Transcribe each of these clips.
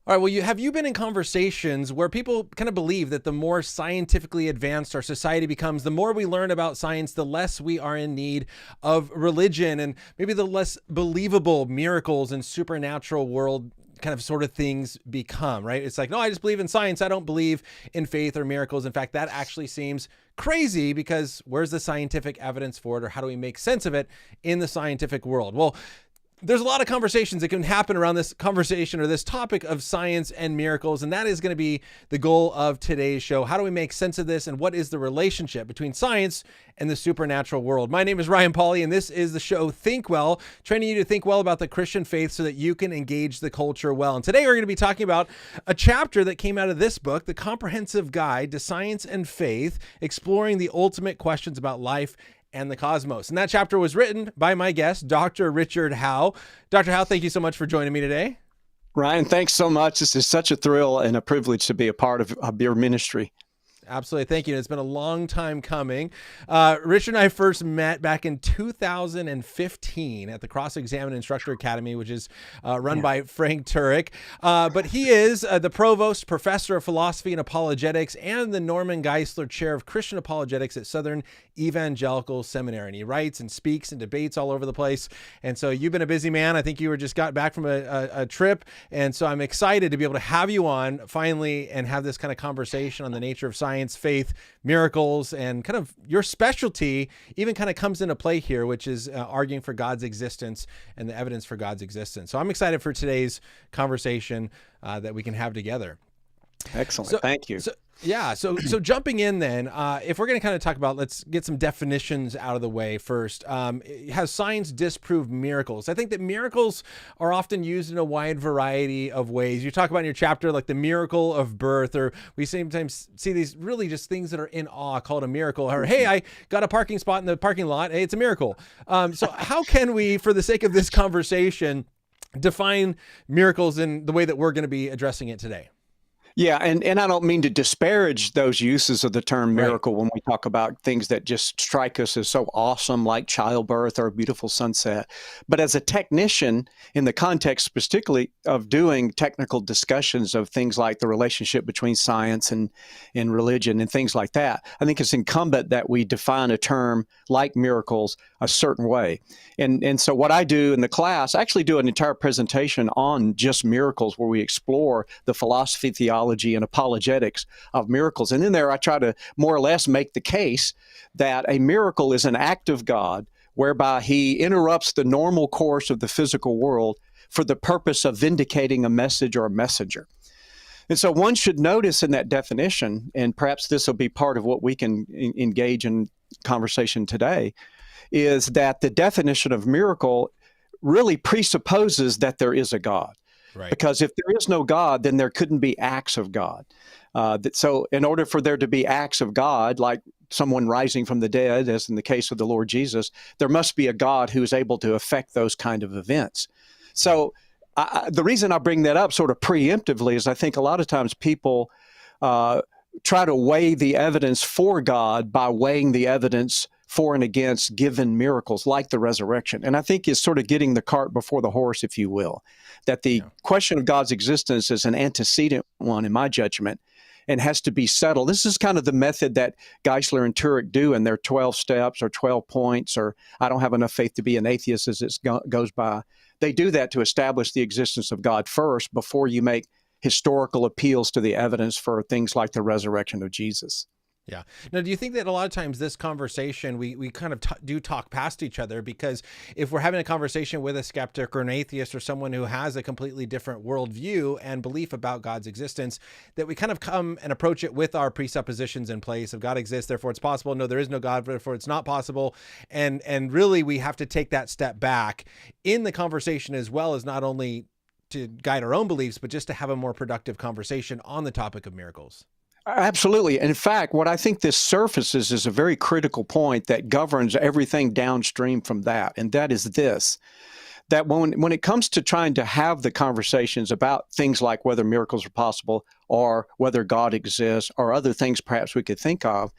All right. Well, have you been in conversations where people kind of believe that the more scientifically advanced our society becomes, the more we learn about science, the less we are in need of religion, and maybe the less believable miracles and supernatural world kind of sort of things become, right? It's like, no, I just believe in science. I don't believe in faith or miracles. In fact, that actually seems crazy because where's the scientific evidence for it, or how do we make sense of it in the scientific world? Well, there's a lot of conversations that can happen around this conversation or this topic of science and miracles. And that is going to be the goal of today's show. How do we make sense of this? And what is the relationship between science and the supernatural world? My name is Ryan Pauly, and this is the show Think Well, training you to think well about the Christian faith so that you can engage the culture well. And today we're going to be talking about a chapter that came out of this book, The Comprehensive Guide to Science and Faith, exploring the ultimate questions about life and the cosmos. And that chapter was written by my guest, Dr. Richard Howe. Dr. Howe, thank you so much for joining me today. Ryan, thanks so much. This is such a thrill and a privilege to be a part of your ministry. Absolutely. Thank you. It's been a long time coming. Richard and I first met back in 2015 at the Cross-Examine Instructor Academy, which is run by Frank Turek. But he is the Provost, Professor of Philosophy and Apologetics, and the Norman Geisler Chair of Christian Apologetics at Southern Evangelical Seminary. And he writes and speaks and debates all over the place. And so you've been a busy man. I think you just got back from a trip. And so I'm excited to be able to have you on finally and have this kind of conversation on the nature of science, faith, miracles, and kind of your specialty even kind of comes into play here, which is arguing for God's existence and the evidence for God's existence. So I'm excited for today's conversation that we can have together. Excellent. Thank you. So jumping in then, if we're going to kind of talk about, let's get some definitions out of the way first. Has science disproved miracles? I think that miracles are often used in a wide variety of ways. You talk about in your chapter, like the miracle of birth, or we sometimes see these really just things that are in awe called a miracle, or, hey, I got a parking spot in the parking lot. Hey, it's a miracle. So how can we, for the sake of this conversation, define miracles in the way that we're going to be addressing it today? Yeah, and I don't mean to disparage those uses of the term miracle when we talk about things that just strike us as so awesome, like childbirth or a beautiful sunset. But as a technician, in the context particularly of doing technical discussions of things like the relationship between science and religion and things like that, I think it's incumbent that we define a term like miracles a certain way. And so what I do in the class, I actually do an entire presentation on just miracles where we explore the philosophy, theology, and apologetics of miracles. And in there, I try to more or less make the case that a miracle is an act of God whereby he interrupts the normal course of the physical world for the purpose of vindicating a message or a messenger. And so one should notice in that definition, and perhaps this will be part of what we can engage in conversation today, is that the definition of miracle really presupposes that there is a God. Right. Because if there is no God, then there couldn't be acts of God. So in order for there to be acts of God, like someone rising from the dead, as in the case of the Lord Jesus, there must be a God who is able to affect those kind of events. So the reason I bring that up sort of preemptively is I think a lot of times people try to weigh the evidence for God by weighing the evidence for and against given miracles like the resurrection. And I think it's sort of getting the cart before the horse, if you will, that the question of God's existence is an antecedent one, in my judgment, and has to be settled. This is kind of the method that Geisler and Turek do in their 12 steps or 12 points, or I don't have enough faith to be an atheist as it goes by. They do that to establish the existence of God first before you make historical appeals to the evidence for things like the resurrection of Jesus. Yeah. Now, do you think that a lot of times this conversation, we kind of do talk past each other? Because if we're having a conversation with a skeptic or an atheist or someone who has a completely different worldview and belief about God's existence, that we kind of come and approach it with our presuppositions in place of God exists, therefore it's possible. No, there is no God, therefore it's not possible. And really, we have to take that step back in the conversation as well, as not only to guide our own beliefs, but just to have a more productive conversation on the topic of miracles. Absolutely. In fact, what I think this surfaces is a very critical point that governs everything downstream from that. And that is this, that when it comes to trying to have the conversations about things like whether miracles are possible or whether God exists or other things perhaps we could think of,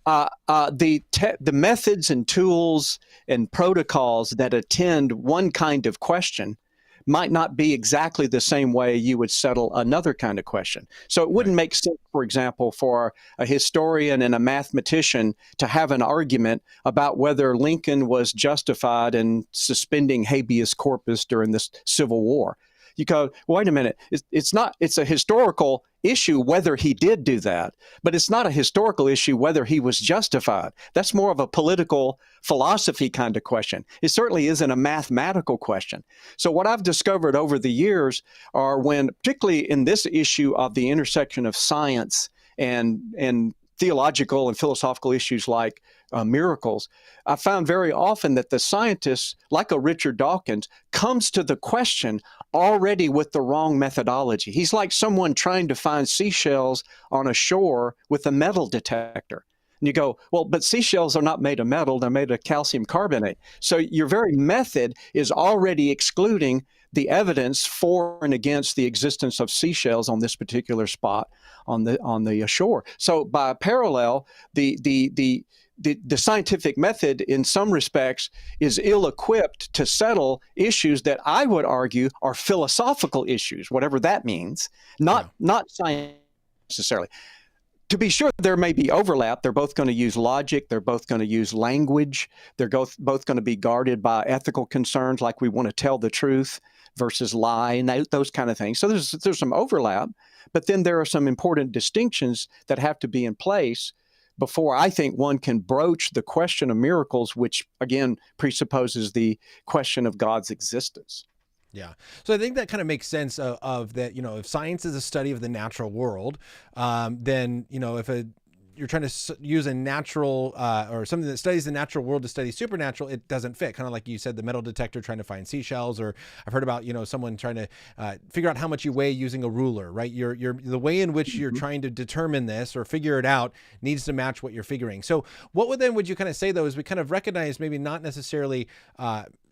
the methods and tools and protocols that attend one kind of question might not be exactly the same way you would settle another kind of question. So it wouldn't make sense, for example, for a historian and a mathematician to have an argument about whether Lincoln was justified in suspending habeas corpus during the Civil War. You go, wait a minute, it's a historical issue whether he did do that, but it's not a historical issue whether he was justified. That's more of a political philosophy kind of question. It certainly isn't a mathematical question. So what I've discovered over the years are when, particularly in this issue of the intersection of science and theological and philosophical issues like miracles, I found very often that the scientist, like a Richard Dawkins, comes to the question already with the wrong methodology. He's like someone trying to find seashells on a shore with a metal detector. And you go, well, but seashells are not made of metal, they're made of calcium carbonate. So your very method is already excluding the evidence for and against the existence of seashells on this particular spot on the shore. So by parallel, the scientific method in some respects is ill-equipped to settle issues that I would argue are philosophical issues, whatever that means, not science necessarily. To be sure, there may be overlap. They're both going to use logic. They're both going to use language. They're both going to be guarded by ethical concerns like we want to tell the truth versus lie and those kind of things. So there's some overlap, but then there are some important distinctions that have to be in place before I think one can broach the question of miracles, which again presupposes the question of God's existence. Yeah. So I think that kind of makes sense of that, if science is a study of the natural world, then, if you're trying to use a natural or something that studies the natural world to study supernatural, it doesn't fit. Kind of like you said, the metal detector trying to find seashells, or I've heard about, someone trying to figure out how much you weigh using a ruler, right? The way in which you're trying to determine this or figure it out needs to match what you're figuring. So what would you kind of say though, is we kind of recognize maybe not necessarily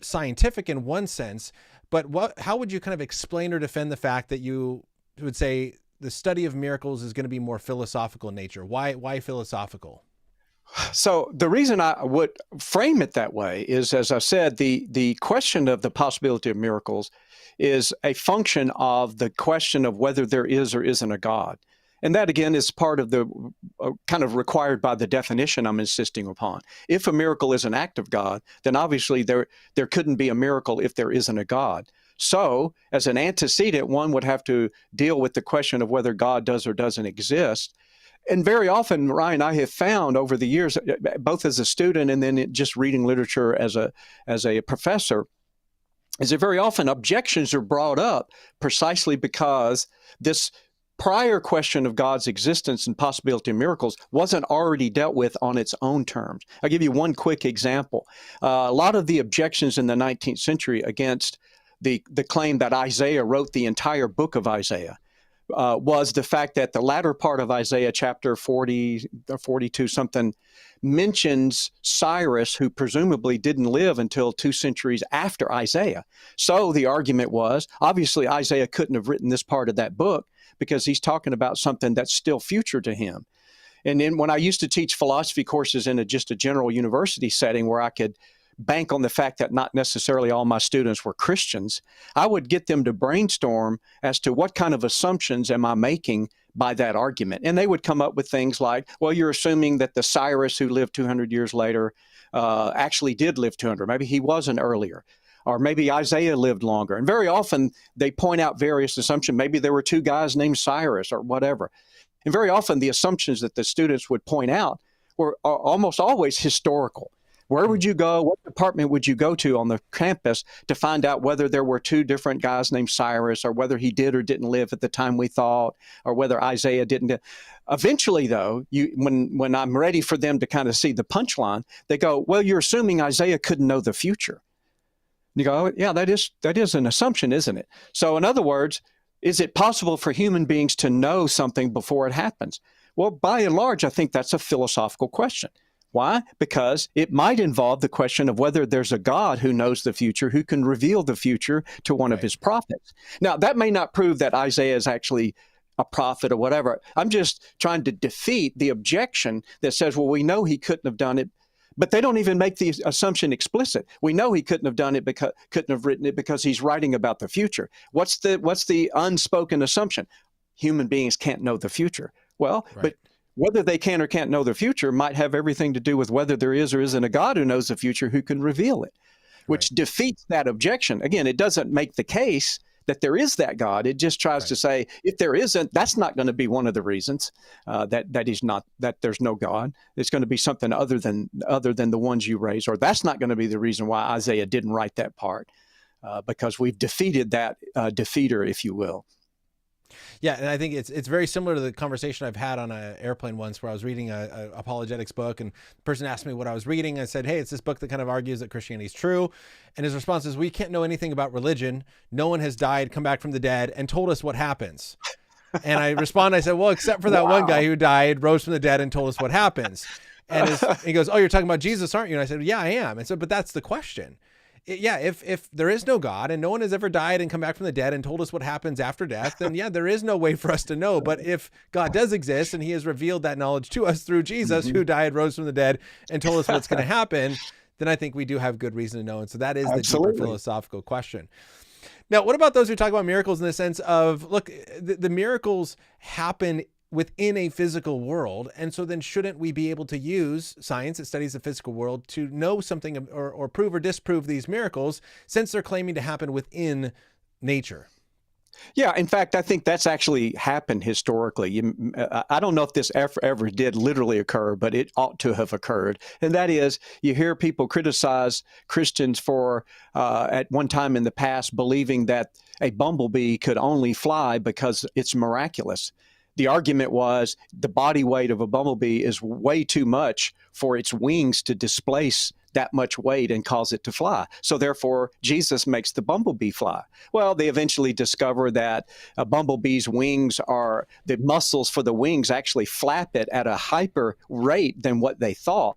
scientific in one sense, but how would you kind of explain or defend the fact that you would say the study of miracles is going to be more philosophical in nature? Why philosophical? So the reason I would frame it that way is, as I said, the question of the possibility of miracles is a function of the question of whether there is or isn't a God. And that, again, is part of the kind of required by the definition I'm insisting upon. If a miracle is an act of God, then obviously there couldn't be a miracle if there isn't a God. So, as an antecedent, one would have to deal with the question of whether God does or doesn't exist. And very often, Ryan, I have found over the years, both as a student and then just reading literature as a professor, is that very often objections are brought up precisely because this prior question of God's existence and possibility of miracles wasn't already dealt with on its own terms. I'll give you one quick example. A lot of the objections in the 19th century against the claim that Isaiah wrote the entire book of Isaiah was the fact that the latter part of Isaiah chapter 40 or 42 something mentions Cyrus, who presumably didn't live until 2 centuries after Isaiah. So the argument was, obviously Isaiah couldn't have written this part of that book because he's talking about something that's still future to him. And then when I used to teach philosophy courses in just a general university setting where I could bank on the fact that not necessarily all my students were Christians, I would get them to brainstorm as to what kind of assumptions am I making by that argument. And they would come up with things like, well, you're assuming that the Cyrus who lived 200 years later actually did live 200. Maybe he wasn't earlier. Or maybe Isaiah lived longer. And very often they point out various assumptions. Maybe there were 2 guys named Cyrus or whatever. And very often the assumptions that the students would point out are almost always historical. Where would you go? What department would you go to on the campus to find out whether there were 2 different guys named Cyrus, or whether he did or didn't live at the time we thought, or whether Isaiah didn't? Eventually, though, when I'm ready for them to kind of see the punchline, they go, well, you're assuming Isaiah couldn't know the future. And you go, oh, yeah, that is an assumption, isn't it? So in other words, is it possible for human beings to know something before it happens? Well, by and large, I think that's a philosophical question. Why? Because it might involve the question of whether there's a God who knows the future, who can reveal the future to one of his prophets. Now, that may not prove that Isaiah is actually a prophet or whatever. I'm just trying to defeat the objection that says, well, we know he couldn't have done it But they don't even make the assumption explicit. We know he couldn't have done it because couldn't have written it because he's writing about the future. What's the unspoken assumption? Human beings can't know the future. Well, Right. but whether they can or can't know the future might have everything to do with whether there is or isn't a God who knows the future who can reveal it, which defeats that objection. Again, it doesn't make the case that there is that God. It just tries to say, if there isn't, that's not going to be one of the reasons that there's no God. It's going to be something other than the ones you raise, or that's not going to be the reason why Isaiah didn't write that part, because we've defeated that defeater, if you will. Yeah, and I think it's very similar to the conversation I've had on an airplane once, where I was reading a apologetics book, and the person asked me what I was reading. I said, hey, it's this book that kind of argues that Christianity is true. And his response is, we can't know anything about religion. No one has died, come back from the dead, and told us what happens. And I I said, well, except for that one guy who died, rose from the dead, and told us what happens. And he goes, oh, you're talking about Jesus, aren't you? And I said, yeah, I am. And so, but that's the question. If there is no God and no one has ever died and come back from the dead and told us what happens after death, then there is no way for us to know. But if God does exist and he has revealed that knowledge to us through Jesus, who died, rose from the dead, and told us what's going to happen, then I think we do have good reason to know. And so that is the deeper philosophical question. Now, what about those who talk about miracles in the sense of, look, the miracles happen within a physical world. And so then shouldn't we be able to use science that studies the physical world to know something or prove or disprove these miracles, since they're claiming to happen within nature? Yeah, in fact, I think that's actually happened historically. I don't know if this ever did literally occur, but it ought to have occurred. And that is, you hear people criticize Christians for, at one time in the past, believing that a bumblebee could only fly because it's miraculous. The argument was the body weight of a bumblebee is way too much for its wings to displace that much weight and cause it to fly. So therefore, Jesus makes the bumblebee fly. Well, they eventually discover that a bumblebee's wings the muscles for the wings actually flap it at a hyper rate than what they thought.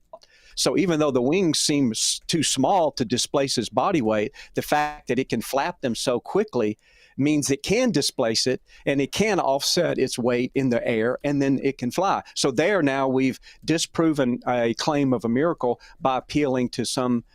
So even though the wings seem too small to displace its body weight, the fact that it can flap them so quickly means it can displace it and it can offset its weight in the air, and then it can fly. So there now we've disproven a claim of a miracle by appealing to some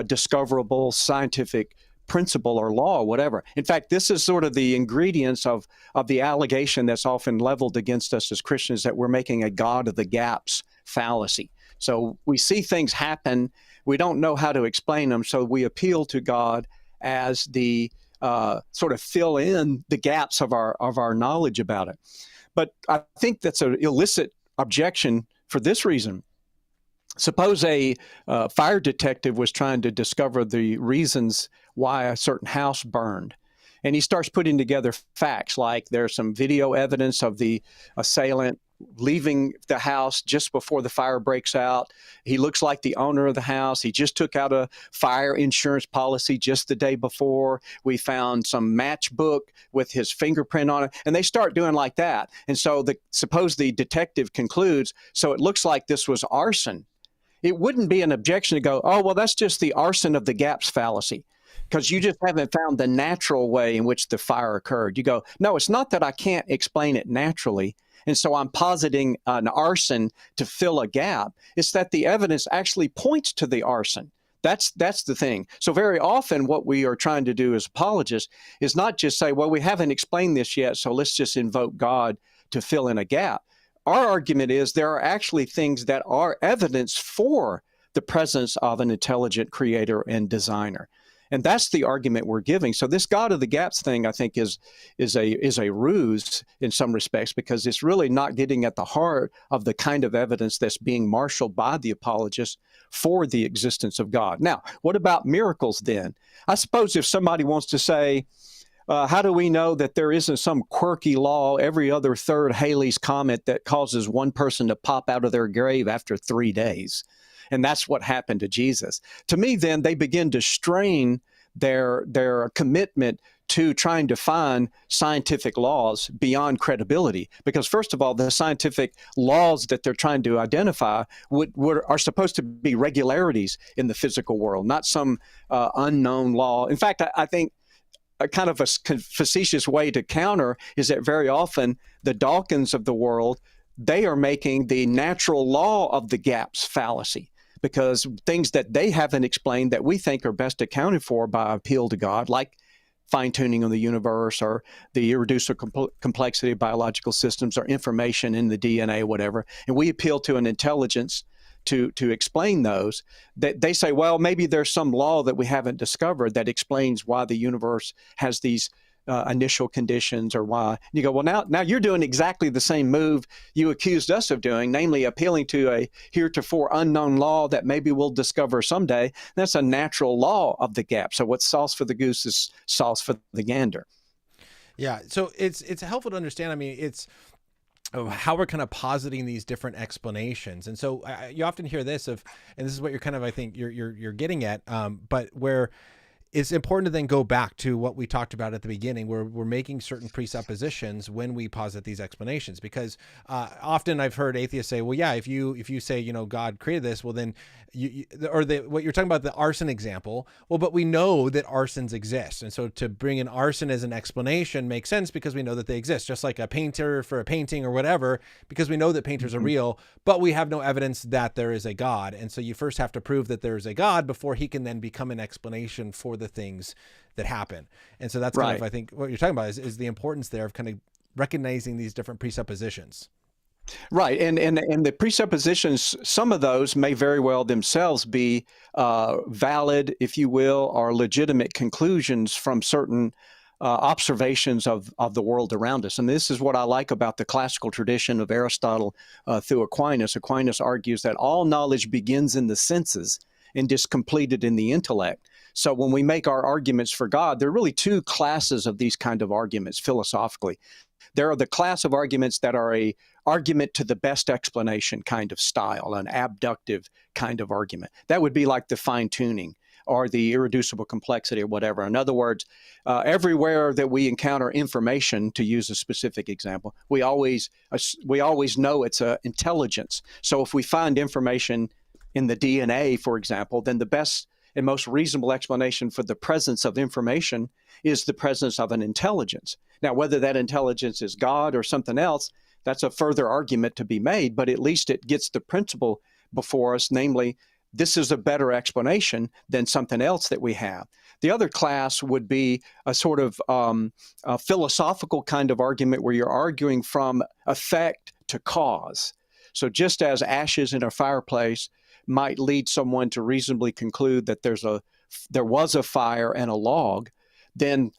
discoverable scientific principle or law or whatever. In fact, this is sort of the ingredients of the allegation that's often leveled against us as Christians, that we're making a God of the gaps fallacy. So we see things happen, we don't know how to explain them, so we appeal to God as the sort of fill in the gaps of our knowledge about it. But I think that's an illicit objection for this reason. Suppose a fire detective was trying to discover the reasons why a certain house burned. And he starts putting together facts like there's some video evidence of the assailant leaving the house just before the fire breaks out. He looks like the owner of the house. He just took out a fire insurance policy just the day before. We found some matchbook with his fingerprint on it. And they start doing like that. And so suppose the detective concludes, so it looks like this was arson. It wouldn't be an objection to go, oh, well, that's just the arson of the gaps fallacy, because you just haven't found the natural way in which the fire occurred. You go, no, it's not that I can't explain it naturally, and so I'm positing an arson to fill a gap. It's that the evidence actually points to the arson. That's the thing. So very often what we are trying to do as apologists is not just say, well, we haven't explained this yet, so let's just invoke God to fill in a gap. Our argument is there are actually things that are evidence for the presence of an intelligent creator and designer. And that's the argument we're giving. So this God of the gaps thing, I think, is a ruse in some respects, because it's really not getting at the heart of the kind of evidence that's being marshaled by the apologists for the existence of God. Now, what about miracles then? I suppose if somebody wants to say, how do we know that there isn't some quirky law every other third Halley's Comet that causes one person to pop out of their grave after 3 days? And that's what happened to Jesus. To me, then, they begin to strain their commitment to trying to find scientific laws beyond credibility. Because first of all, the scientific laws that they're trying to identify are supposed to be regularities in the physical world, not some unknown law. In fact, I think a kind of a facetious way to counter is that very often the Dawkins of the world, they are making the natural law of the gaps fallacy. because things that they haven't explained that we think are best accounted for by appeal to God, like fine-tuning of the universe or the irreducible complexity of biological systems or information in the DNA, whatever, and we appeal to an intelligence to explain those, that they say, well, maybe there's some law that we haven't discovered that explains why the universe has these initial conditions, or why. And you go, well, now you're doing exactly the same move you accused us of doing, namely appealing to a heretofore unknown law that maybe we'll discover someday. That's a natural law of the gap. So what's sauce for the goose is sauce for the gander. Yeah. So it's helpful to understand. I mean, it's how we're kind of positing these different explanations. And so you often hear this and this is what you're kind of, I think you're getting at, but where it's important to then go back to what we talked about at the beginning, where we're making certain presuppositions when we posit these explanations. Because often I've heard atheists say, well, yeah, if you say, God created this, well, then what you're talking about, the arson example, well, but we know that arsons exist. And so to bring in arson as an explanation makes sense because we know that they exist, just like a painter for a painting or whatever, because we know that painters are real, but we have no evidence that there is a God. And so you first have to prove that there is a God before he can then become an explanation for the things that happen. And so that's kind of, I think what you're talking about is the importance there of kind of recognizing these different presuppositions. Right. And the presuppositions, some of those may very well themselves be valid, if you will, or legitimate conclusions from certain observations of the world around us. And this is what I like about the classical tradition of Aristotle through Aquinas. Aquinas argues that all knowledge begins in the senses and is completed in the intellect. So when we make our arguments for God, there are really two classes of these kind of arguments philosophically. There are the class of arguments that are a argument to the best explanation kind of style, an abductive kind of argument. That would be like the fine-tuning or the irreducible complexity or whatever. In other words, everywhere that we encounter information, to use a specific example, we always know it's an intelligence. So if we find information in the DNA, for example, then the best and most reasonable explanation for the presence of information is the presence of an intelligence. Now, whether that intelligence is God or something else, that's a further argument to be made, but at least it gets the principle before us, namely, this is a better explanation than something else that we have. The other class would be a sort of a philosophical kind of argument where you're arguing from effect to cause. So just as ashes in a fireplace might lead someone to reasonably conclude that there was a fire and a log, then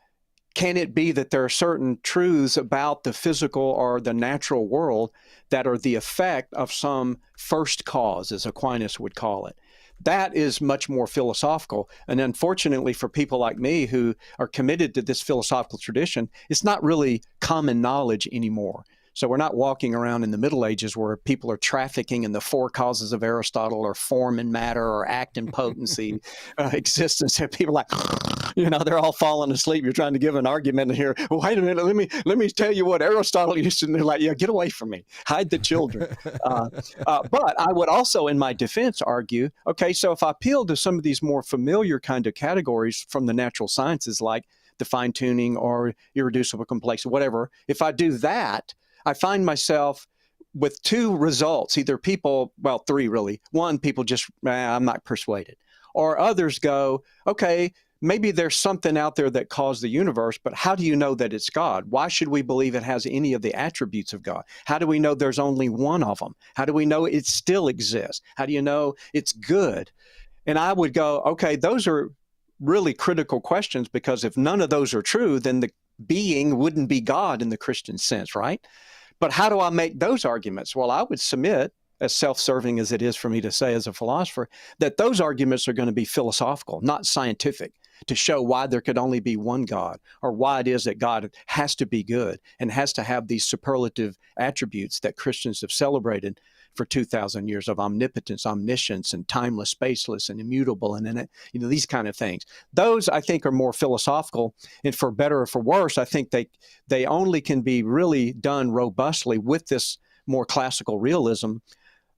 can it be that there are certain truths about the physical or the natural world that are the effect of some first cause, as Aquinas would call it? That is much more philosophical. And unfortunately for people like me who are committed to this philosophical tradition, it's not really common knowledge anymore. So we're not walking around in the Middle Ages where people are trafficking in the four causes of Aristotle or form and matter or act and potency existence. And people are like, they're all falling asleep. You're trying to give an argument here. Well, wait a minute. Let me tell you what Aristotle used to do. Like, yeah, get away from me. Hide the children. But I would also, in my defense, argue, okay, so if I appeal to some of these more familiar kind of categories from the natural sciences, like the fine-tuning or irreducible complexity, whatever, if I do that, I find myself with two results, either three really. One, people just, I'm not persuaded. Or others go, okay, maybe there's something out there that caused the universe, but how do you know that it's God? Why should we believe it has any of the attributes of God? How do we know there's only one of them? How do we know it still exists? How do you know it's good? And I would go, okay, those are really critical questions, because if none of those are true, then the being wouldn't be God in the Christian sense, right? But how do I make those arguments? Well, I would submit, as self-serving as it is for me to say as a philosopher, that those arguments are going to be philosophical, not scientific, to show why there could only be one God, or why it is that God has to be good and has to have these superlative attributes that Christians have celebrated for 2,000 years of omnipotence, omniscience, and timeless, spaceless, and immutable, and these kind of things. Those, I think, are more philosophical, and for better or for worse, I think they only can be really done robustly with this more classical realism.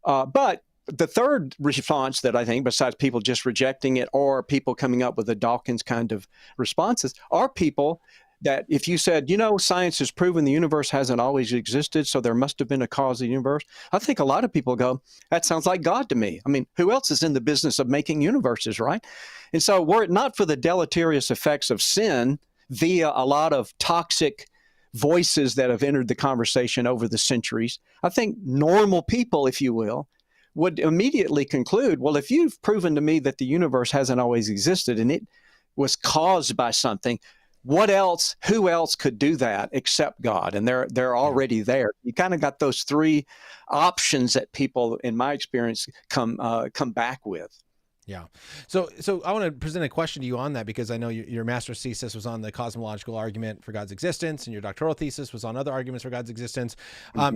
But the third response that I think, besides people just rejecting it or people coming up with the Dawkins kind of responses, are people that if you said, science has proven the universe hasn't always existed, so there must have been a cause of the universe, I think a lot of people go, that sounds like God to me. I mean, who else is in the business of making universes, right? And so were it not for the deleterious effects of sin via a lot of toxic voices that have entered the conversation over the centuries, I think normal people, if you will, would immediately conclude, well, if you've proven to me that the universe hasn't always existed and it was caused by something, who else could do that except God? And they're already there. You kind of got those three options that people, in my experience, come back with. Yeah. So I want to present a question to you on that, because I know your master's thesis was on the cosmological argument for God's existence, and your doctoral thesis was on other arguments for God's existence.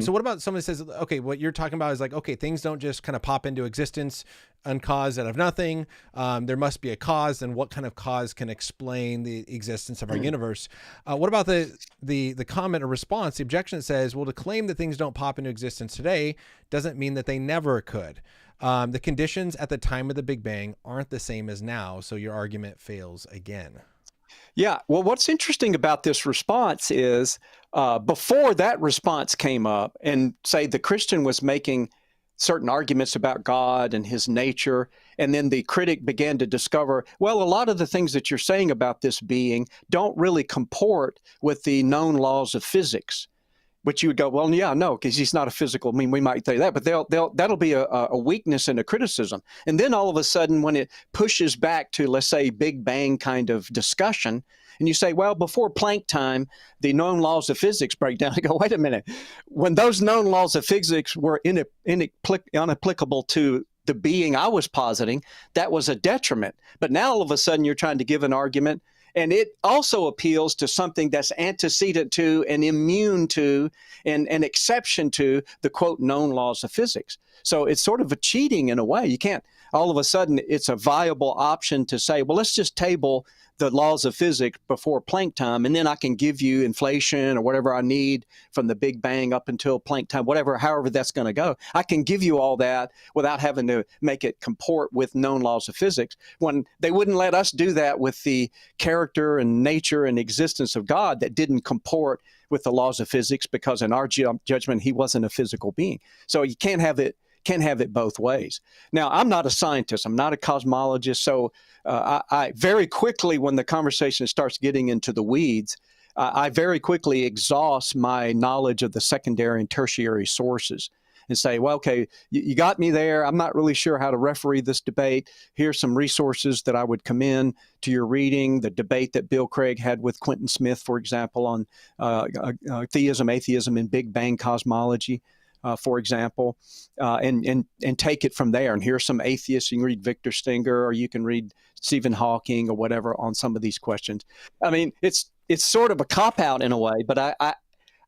So what about someone says, okay, what you're talking about is like, okay, things don't just kind of pop into existence uncaused out of nothing. There must be a cause, and what kind of cause can explain the existence of our universe? What about the comment or response, the objection that says, well, to claim that things don't pop into existence today doesn't mean that they never could. The conditions at the time of the Big Bang aren't the same as now, so your argument fails again. Yeah, well, what's interesting about this response is before that response came up, and say the Christian was making certain arguments about God and his nature, and then the critic began to discover, well, a lot of the things that you're saying about this being don't really comport with the known laws of physics. But you would go, well, yeah, no, because he's not a physical. I mean, we might say that, but that'll be a weakness and a criticism. And then all of a sudden, when it pushes back to, let's say, Big Bang kind of discussion, and you say, well, before Planck time, the known laws of physics break down. I go, wait a minute. When those known laws of physics were inapplicable to the being I was positing, that was a detriment. But now all of a sudden, you're trying to give an argument, and it also appeals to something that's antecedent to and immune to and an exception to the, quote, known laws of physics. So it's sort of a cheating in a way. You can't, all of a sudden, it's a viable option to say, well, let's just table the laws of physics before Planck time, and then I can give you inflation or whatever I need from the Big Bang up until Planck time, however that's going to go. I can give you all that without having to make it comport with known laws of physics, when they wouldn't let us do that with the character and nature and existence of God that didn't comport with the laws of physics, because in our judgment, he wasn't a physical being. So you can't have it both ways. Now, I'm not a scientist. I'm not a cosmologist. So I very quickly, when the conversation starts getting into the weeds, I very quickly exhaust my knowledge of the secondary and tertiary sources and say, well, okay, you got me there. I'm not really sure how to referee this debate. Here's some resources that I would commend to your reading. The debate that Bill Craig had with Quentin Smith, for example, on theism, atheism, and Big Bang cosmology. For example, and take it from there. And here's some atheists. You can read Victor Stenger, or you can read Stephen Hawking, or whatever, on some of these questions. I mean, it's sort of a cop-out in a way, but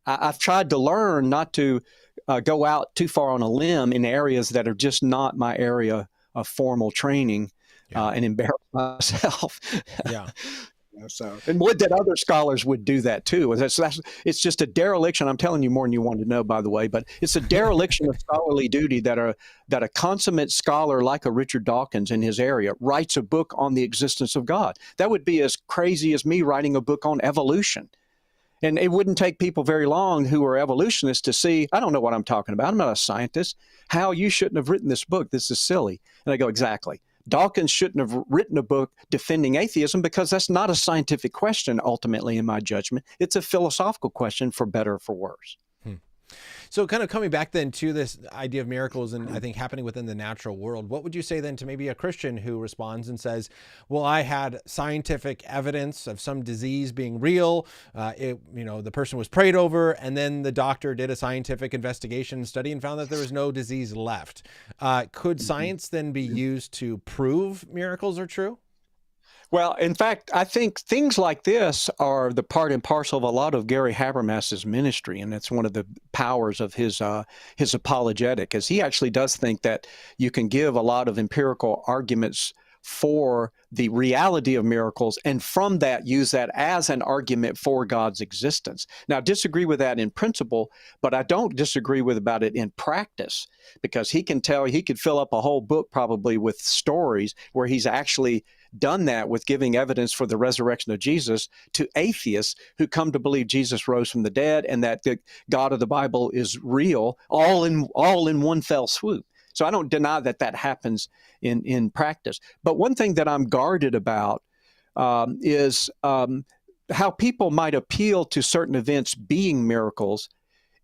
I've tried to learn not to go out too far on a limb in areas that are just not my area of formal training, and embarrass myself. Yeah. So, and would that other scholars would do that too. It's just a dereliction. I'm telling you more than you want to know, by the way, but it's a dereliction of scholarly duty that a consummate scholar like a Richard Dawkins in his area writes a book on the existence of God. That would be as crazy as me writing a book on evolution. And it wouldn't take people very long who are evolutionists to see, I don't know what I'm talking about. I'm not a scientist. How, you shouldn't have written this book. This is silly. And I go, exactly. Dawkins shouldn't have written a book defending atheism, because that's not a scientific question, ultimately, in my judgment. It's a philosophical question, for better or for worse. So kind of coming back then to this idea of miracles and I think happening within the natural world, what would you say then to maybe a Christian who responds and says, well, I had scientific evidence of some disease being real. The person was prayed over, and then the doctor did a scientific investigation and study and found that there was no disease left. Could science then be used to prove miracles are true? Well, in fact, I think things like this are the part and parcel of a lot of Gary Habermas's ministry, and it's one of the powers of his apologetic, is he actually does think that you can give a lot of empirical arguments for the reality of miracles, and from that use that as an argument for God's existence. Now, I disagree with that in principle, but I don't disagree about it in practice, because he could fill up a whole book probably with stories where he's actually done that with giving evidence for the resurrection of Jesus to atheists who come to believe Jesus rose from the dead and that the God of the Bible is real, all in one fell swoop. So I don't deny that that happens in practice. But one thing that I'm guarded about is how people might appeal to certain events being miracles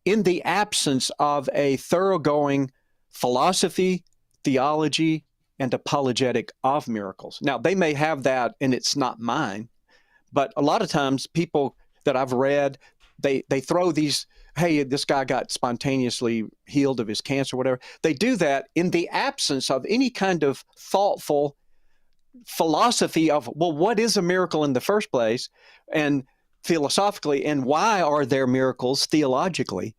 in the absence of a thoroughgoing philosophy, theology, and apologetic of miracles. Now, they may have that, and it's not mine, but a lot of times people that I've read, they throw these, hey, this guy got spontaneously healed of his cancer, whatever. They do that in the absence of any kind of thoughtful philosophy of, well, what is a miracle in the first place, and philosophically, and why are there miracles theologically,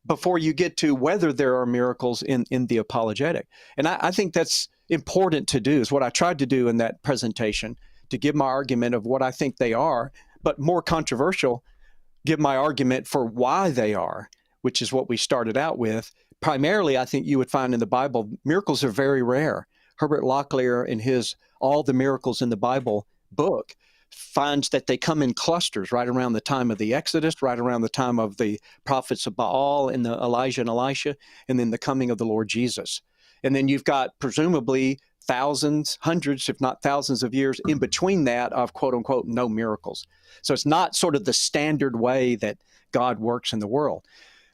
before you get to whether there are miracles in the apologetic. And I think that's important to do, is what I tried to do in that presentation, to give my argument of what I think they are, but more controversial, give my argument for why they are, which is what we started out with. Primarily, I think you would find in the Bible, miracles are very rare. Herbert Locklear, in his All the Miracles in the Bible book, finds that they come in clusters right around the time of the Exodus, right around the time of the prophets of Baal and the Elijah and Elisha, and then the coming of the Lord Jesus. And then you've got presumably thousands, hundreds, if not thousands of years in between that of quote unquote no miracles. So it's not sort of the standard way that God works in the world.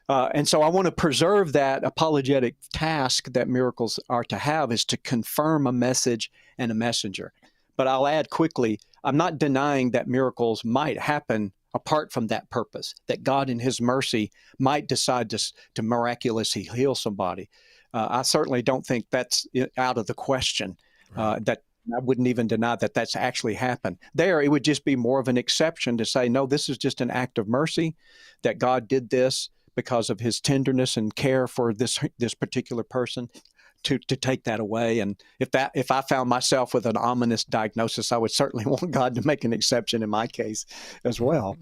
And so I want to preserve that apologetic task that miracles are to have, is to confirm a message and a messenger. But I'll add quickly, I'm not denying that miracles might happen apart from that purpose, that God in his mercy might decide to miraculously heal somebody. I certainly don't think that's out of the question. Right. That I wouldn't even deny that that's actually happened. There, it would just be more of an exception to say, no, this is just an act of mercy, that God did this because of his tenderness and care for this particular person, to take that away. And if I found myself with an ominous diagnosis, I would certainly want God to make an exception in my case as well.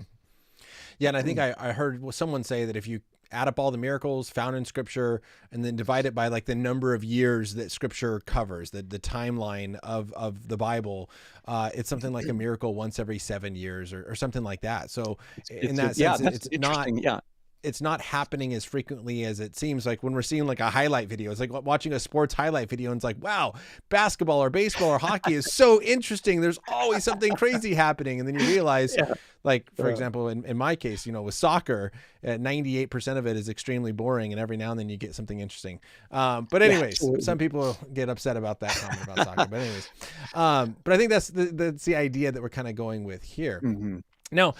Yeah, and I think I heard someone say that if you add up all the miracles found in Scripture and then divide it by like the number of years that Scripture covers, the timeline of the Bible, it's something like a miracle once every 7 years or something like that. So in that sense, it's not. Yeah. It's not happening as frequently as it seems. Like when we're seeing like a highlight video, it's like watching a sports highlight video and it's like, wow, basketball or baseball or hockey is so interesting. There's always something crazy happening. And then you realize, like, for example, in my case, with soccer, 98% of it is extremely boring. And every now and then you get something interesting. But anyways, some people get upset about that comment about soccer. But anyways, but I think that's the idea that we're kind of going with here. Mm-hmm. Now,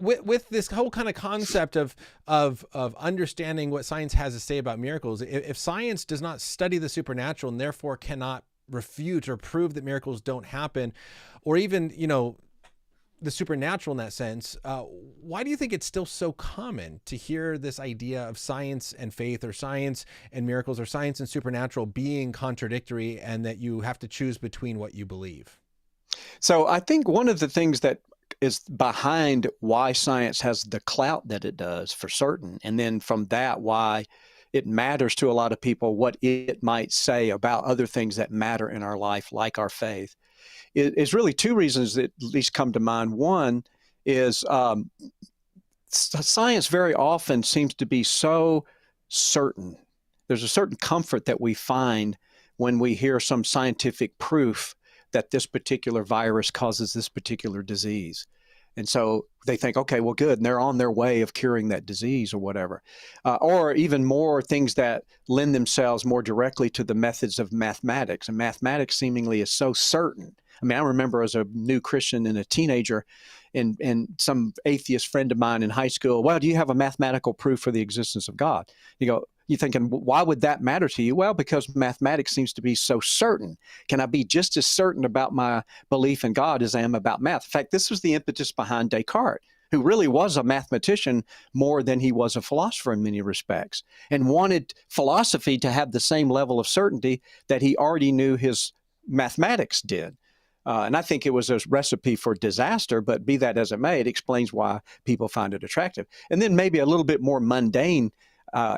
with this whole kind of concept of understanding what science has to say about miracles, if science does not study the supernatural and therefore cannot refute or prove that miracles don't happen, or even, the supernatural in that sense, why do you think it's still so common to hear this idea of science and faith, or science and miracles, or science and supernatural being contradictory, and that you have to choose between what you believe? So I think one of the things that is behind why science has the clout that it does, for certain, and then from that, why it matters to a lot of people what it might say about other things that matter in our life, like our faith, is really two reasons that at least come to mind. One is science very often seems to be so certain. There's a certain comfort that we find when we hear some scientific proof that this particular virus causes this particular disease. And so they think, okay, well, good. And they're on their way of curing that disease or whatever. Or even more things that lend themselves more directly to the methods of mathematics. And mathematics seemingly is so certain. I mean, I remember as a new Christian and a teenager, and some atheist friend of mine in high school, well, do you have a mathematical proof for the existence of God? You're thinking, why would that matter to you? Well, because mathematics seems to be so certain. Can I be just as certain about my belief in God as I am about math? In fact, this was the impetus behind Descartes, who really was a mathematician more than he was a philosopher in many respects, and wanted philosophy to have the same level of certainty that he already knew his mathematics did. And I think it was a recipe for disaster, but be that as it may, it explains why people find it attractive. And then maybe a little bit more mundane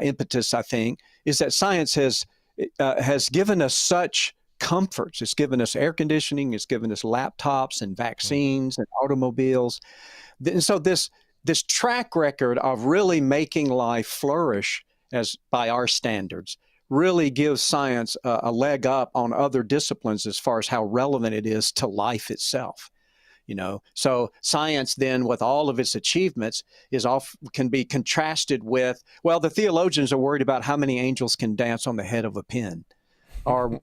impetus, I think, is that science has given us such comforts. It's given us air conditioning. It's given us laptops and vaccines and automobiles. And so this track record of really making life flourish as by our standards really gives science a leg up on other disciplines as far as how relevant it is to life itself. So science then, with all of its achievements, can be contrasted with, well, the theologians are worried about how many angels can dance on the head of a pin. Or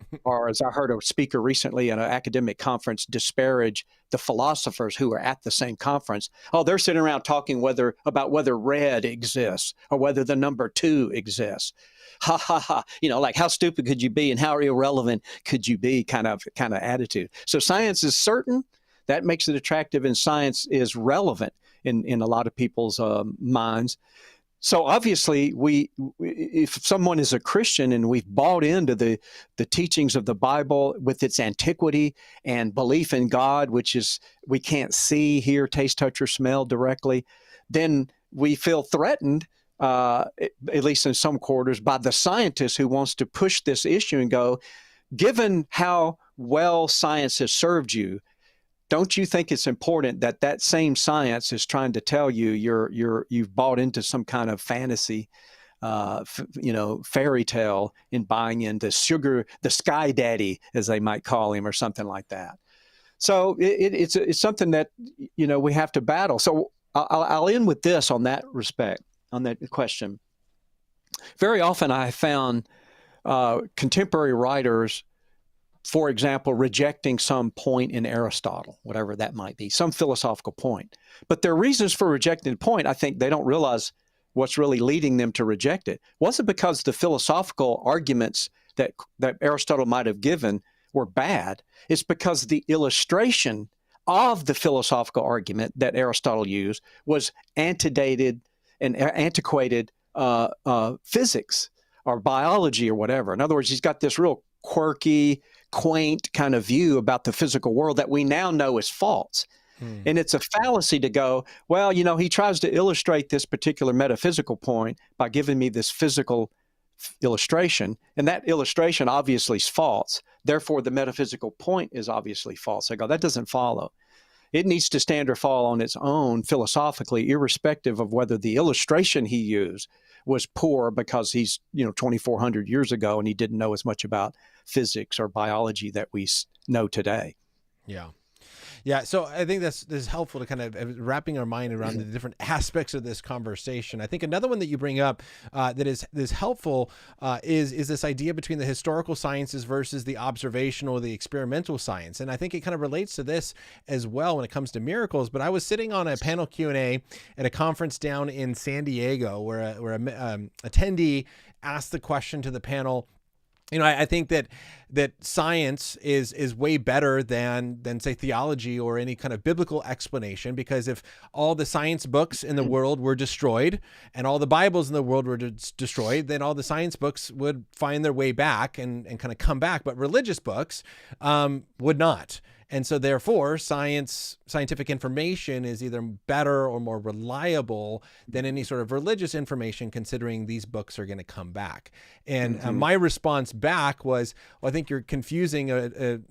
as I heard a speaker recently at an academic conference disparage the philosophers who are at the same conference. Oh, they're sitting around talking about whether red exists or whether the number 2 exists. Ha ha ha! Like, how stupid could you be and how irrelevant could you be? Kind of attitude. So science is certain. That makes it attractive, and science is relevant in a lot of people's minds. So obviously, if someone is a Christian and we've bought into the teachings of the Bible with its antiquity and belief in God, which is we can't see, hear, taste, touch, or smell directly, then we feel threatened, at least in some quarters, by the scientist who wants to push this issue and go, given how well science has served you, don't you think it's important that same science is trying to tell you you've bought into some kind of fantasy, fairy tale in buying into the sky daddy, as they might call him, or something like that? So it's something that we have to battle. So I'll end with this on that respect, on that question. Very often I found contemporary writers, for example, rejecting some point in Aristotle, whatever that might be, some philosophical point. But their reasons for rejecting the point, I think they don't realize what's really leading them to reject it. Wasn't because the philosophical arguments that Aristotle might have given were bad. It's because the illustration of the philosophical argument that Aristotle used was antedated and antiquated physics or biology or whatever. In other words, he's got this real quirky, quaint kind of view about the physical world that we now know is false. And it's a fallacy to go, well, he tries to illustrate this particular metaphysical point by giving me this physical illustration, and that illustration obviously is false. Therefore, the metaphysical point is obviously false. I go, that doesn't follow. It needs to stand or fall on its own philosophically, irrespective of whether the illustration he used was poor because he's 2,400 years ago and he didn't know as much about physics or biology that we know today. Yeah, so I think this is helpful to kind of wrapping our mind around the different aspects of this conversation. I think another one that you bring up that is helpful is this idea between the historical sciences versus the observational or the experimental science. And I think it kind of relates to this as well when it comes to miracles. But I was sitting on a panel Q&A at a conference down in San Diego where an attendee asked the question to the panel, I think that science is way better than say theology or any kind of biblical explanation, because if all the science books in the world were destroyed and all the Bibles in the world were destroyed, then all the science books would find their way back and kind of come back, but religious books would not. And so therefore, scientific information is either better or more reliable than any sort of religious information, considering these books are going to come back. And my response back was, well, I think you're confusing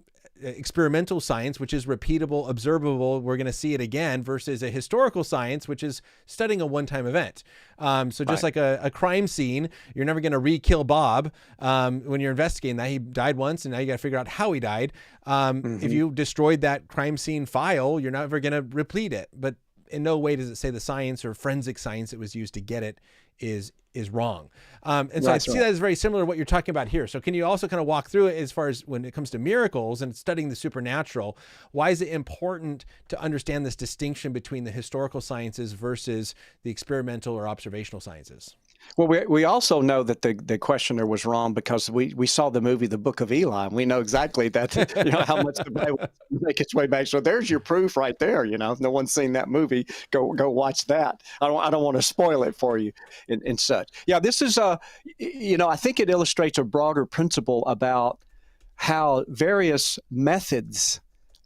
experimental science, which is repeatable, observable, we're going to see it again, versus a historical science, which is studying a one-time event. So just like a crime scene, you're never going to re-kill Bob when you're investigating that. He died once, and now you got to figure out how he died. If you destroyed that crime scene file, you're never going to repeat it. But in no way does it say the science or forensic science that was used to get it is wrong. And so I see that as very similar to what you're talking about here. So can you also kind of walk through it as far as when it comes to miracles and studying the supernatural? Why is it important to understand this distinction between the historical sciences versus the experimental or observational sciences? Well, we also know that the questioner was wrong because we saw the movie The Book of Eli, and we know exactly that how much the Bible make its way back. So there's your proof right there. If no one's seen that movie, go watch that. I don't want to spoil it for you and such. Yeah, this is I think it illustrates a broader principle about how various methods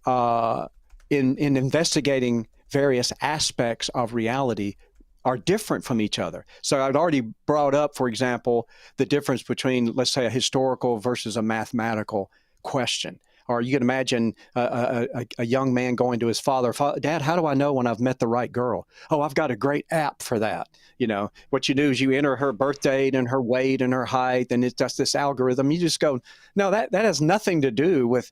in investigating various aspects of reality are different from each other. So I'd already brought up, for example, the difference between, let's say, a historical versus a mathematical question. Or you can imagine a young man going to his father, Dad, how do I know when I've met the right girl? Oh, I've got a great app for that. You know, what you do is you enter her birth date and her weight and her height, and it's just this algorithm. You just go, no, that has nothing to do with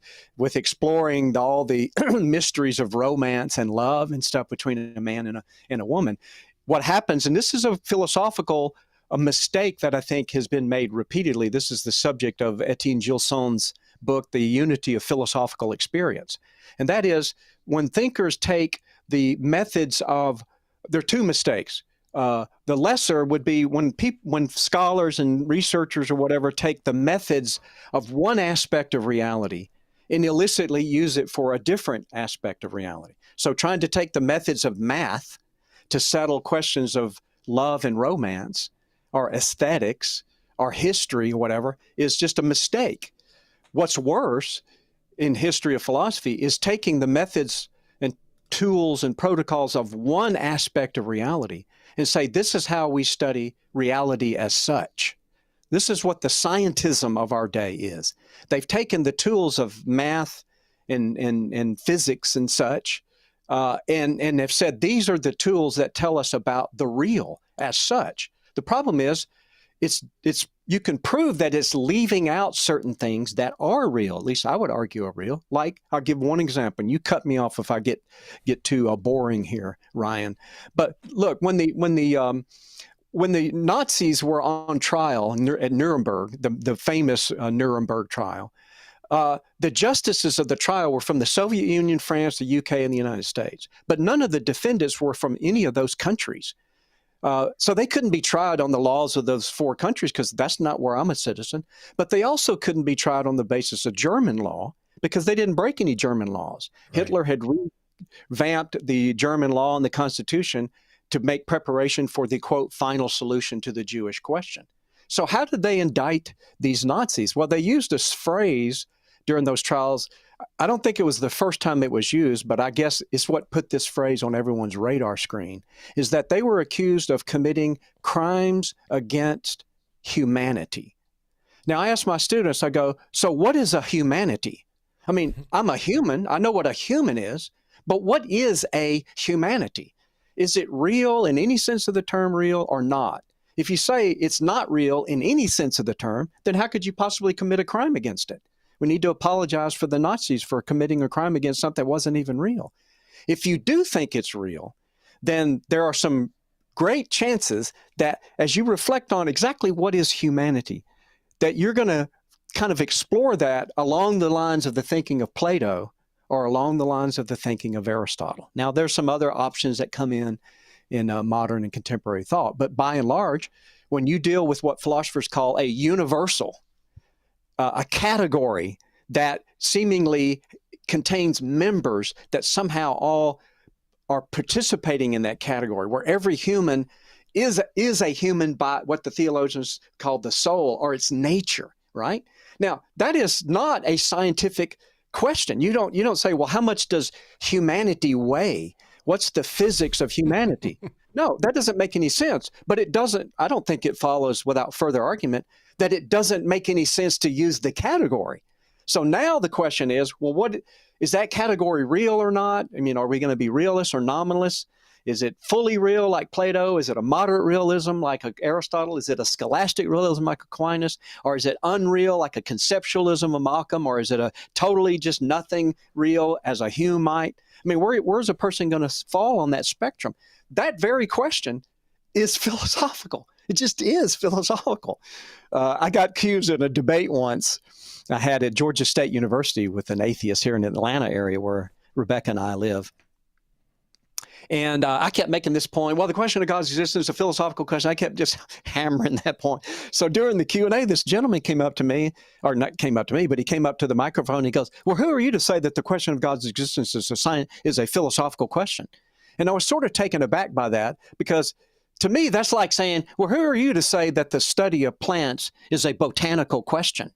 exploring all the mysteries of romance and love and stuff between a man and a woman. What happens, and this is a philosophical mistake that I think has been made repeatedly. This is the subject of Etienne Gilson's book, The Unity of Philosophical Experience. And that is when thinkers take the methods of, there are two mistakes. The lesser would be when scholars and researchers or whatever take the methods of one aspect of reality and illicitly use it for a different aspect of reality. So trying to take the methods of math to settle questions of love and romance or aesthetics or history or whatever is just a mistake. What's worse in history of philosophy is taking the methods and tools and protocols of one aspect of reality and say, this is how we study reality as such. This is what the scientism of our day is. They've taken the tools of math and physics and such, and have said, these are the tools that tell us about the real as such. The problem is, you can prove that it's leaving out certain things that are real. At least I would argue are real. Like, I'll give one example, and you cut me off if I get too boring here, Ryan. But look, when the Nazis were on trial at Nuremberg, the famous Nuremberg trial, the justices of the trial were from the Soviet Union, France, the UK, and the United States. But none of the defendants were from any of those countries. So they couldn't be tried on the laws of those four countries because that's not where I'm a citizen. But they also couldn't be tried on the basis of German law because they didn't break any German laws. Right. Hitler had revamped the German law and the Constitution to make preparation for the, quote, final solution to the Jewish question. So how did they indict these Nazis? Well, they used a phrase during those trials. I don't think it was the first time it was used, but I guess it's what put this phrase on everyone's radar screen, is that they were accused of committing crimes against humanity. Now, I ask my students, I go, so what is a humanity? I mean, I'm a human. I know what a human is, but what is a humanity? Is it real in any sense of the term real or not? If you say it's not real in any sense of the term, then how could you possibly commit a crime against it? We need to apologize for the Nazis for committing a crime against something that wasn't even real. If you do think it's real, then there are some great chances that as you reflect on exactly what is humanity, that you're going to kind of explore that along the lines of the thinking of Plato or along the lines of the thinking of Aristotle. Now, there's some other options that come in modern and contemporary thought, but by and large, when you deal with what philosophers call a universal, a category that seemingly contains members that somehow all are participating in that category, where every human is a human by what the theologians call the soul or its nature, right? Now, that is not a scientific question. You don't say, well, how much does humanity weigh? What's the physics of humanity? No, that doesn't make any sense. But I don't think it follows without further argument that it doesn't make any sense to use the category. So now the question is, well, what is that category real or not? I mean, are we going to be realists or nominalists? Is it fully real like Plato? Is it a moderate realism like Aristotle? Is it a scholastic realism like Aquinas? Or is it unreal like a conceptualism of Malcolm? Or is it a totally just nothing real as a Hume might? I mean, where's a person going to fall on that spectrum? That very question is philosophical. It just is philosophical. I got accused in a debate once I had at Georgia State University with an atheist here in the Atlanta area where Rebecca and I live. And I kept making this point, well, the question of God's existence is a philosophical question. I kept just hammering that point. So during the Q&A, this gentleman came up to me, or not came up to me, but he came up to the microphone and he goes, well, who are you to say that the question of God's existence is a philosophical question? And I was sort of taken aback by that because to me, that's like saying, well, who are you to say that the study of plants is a botanical question?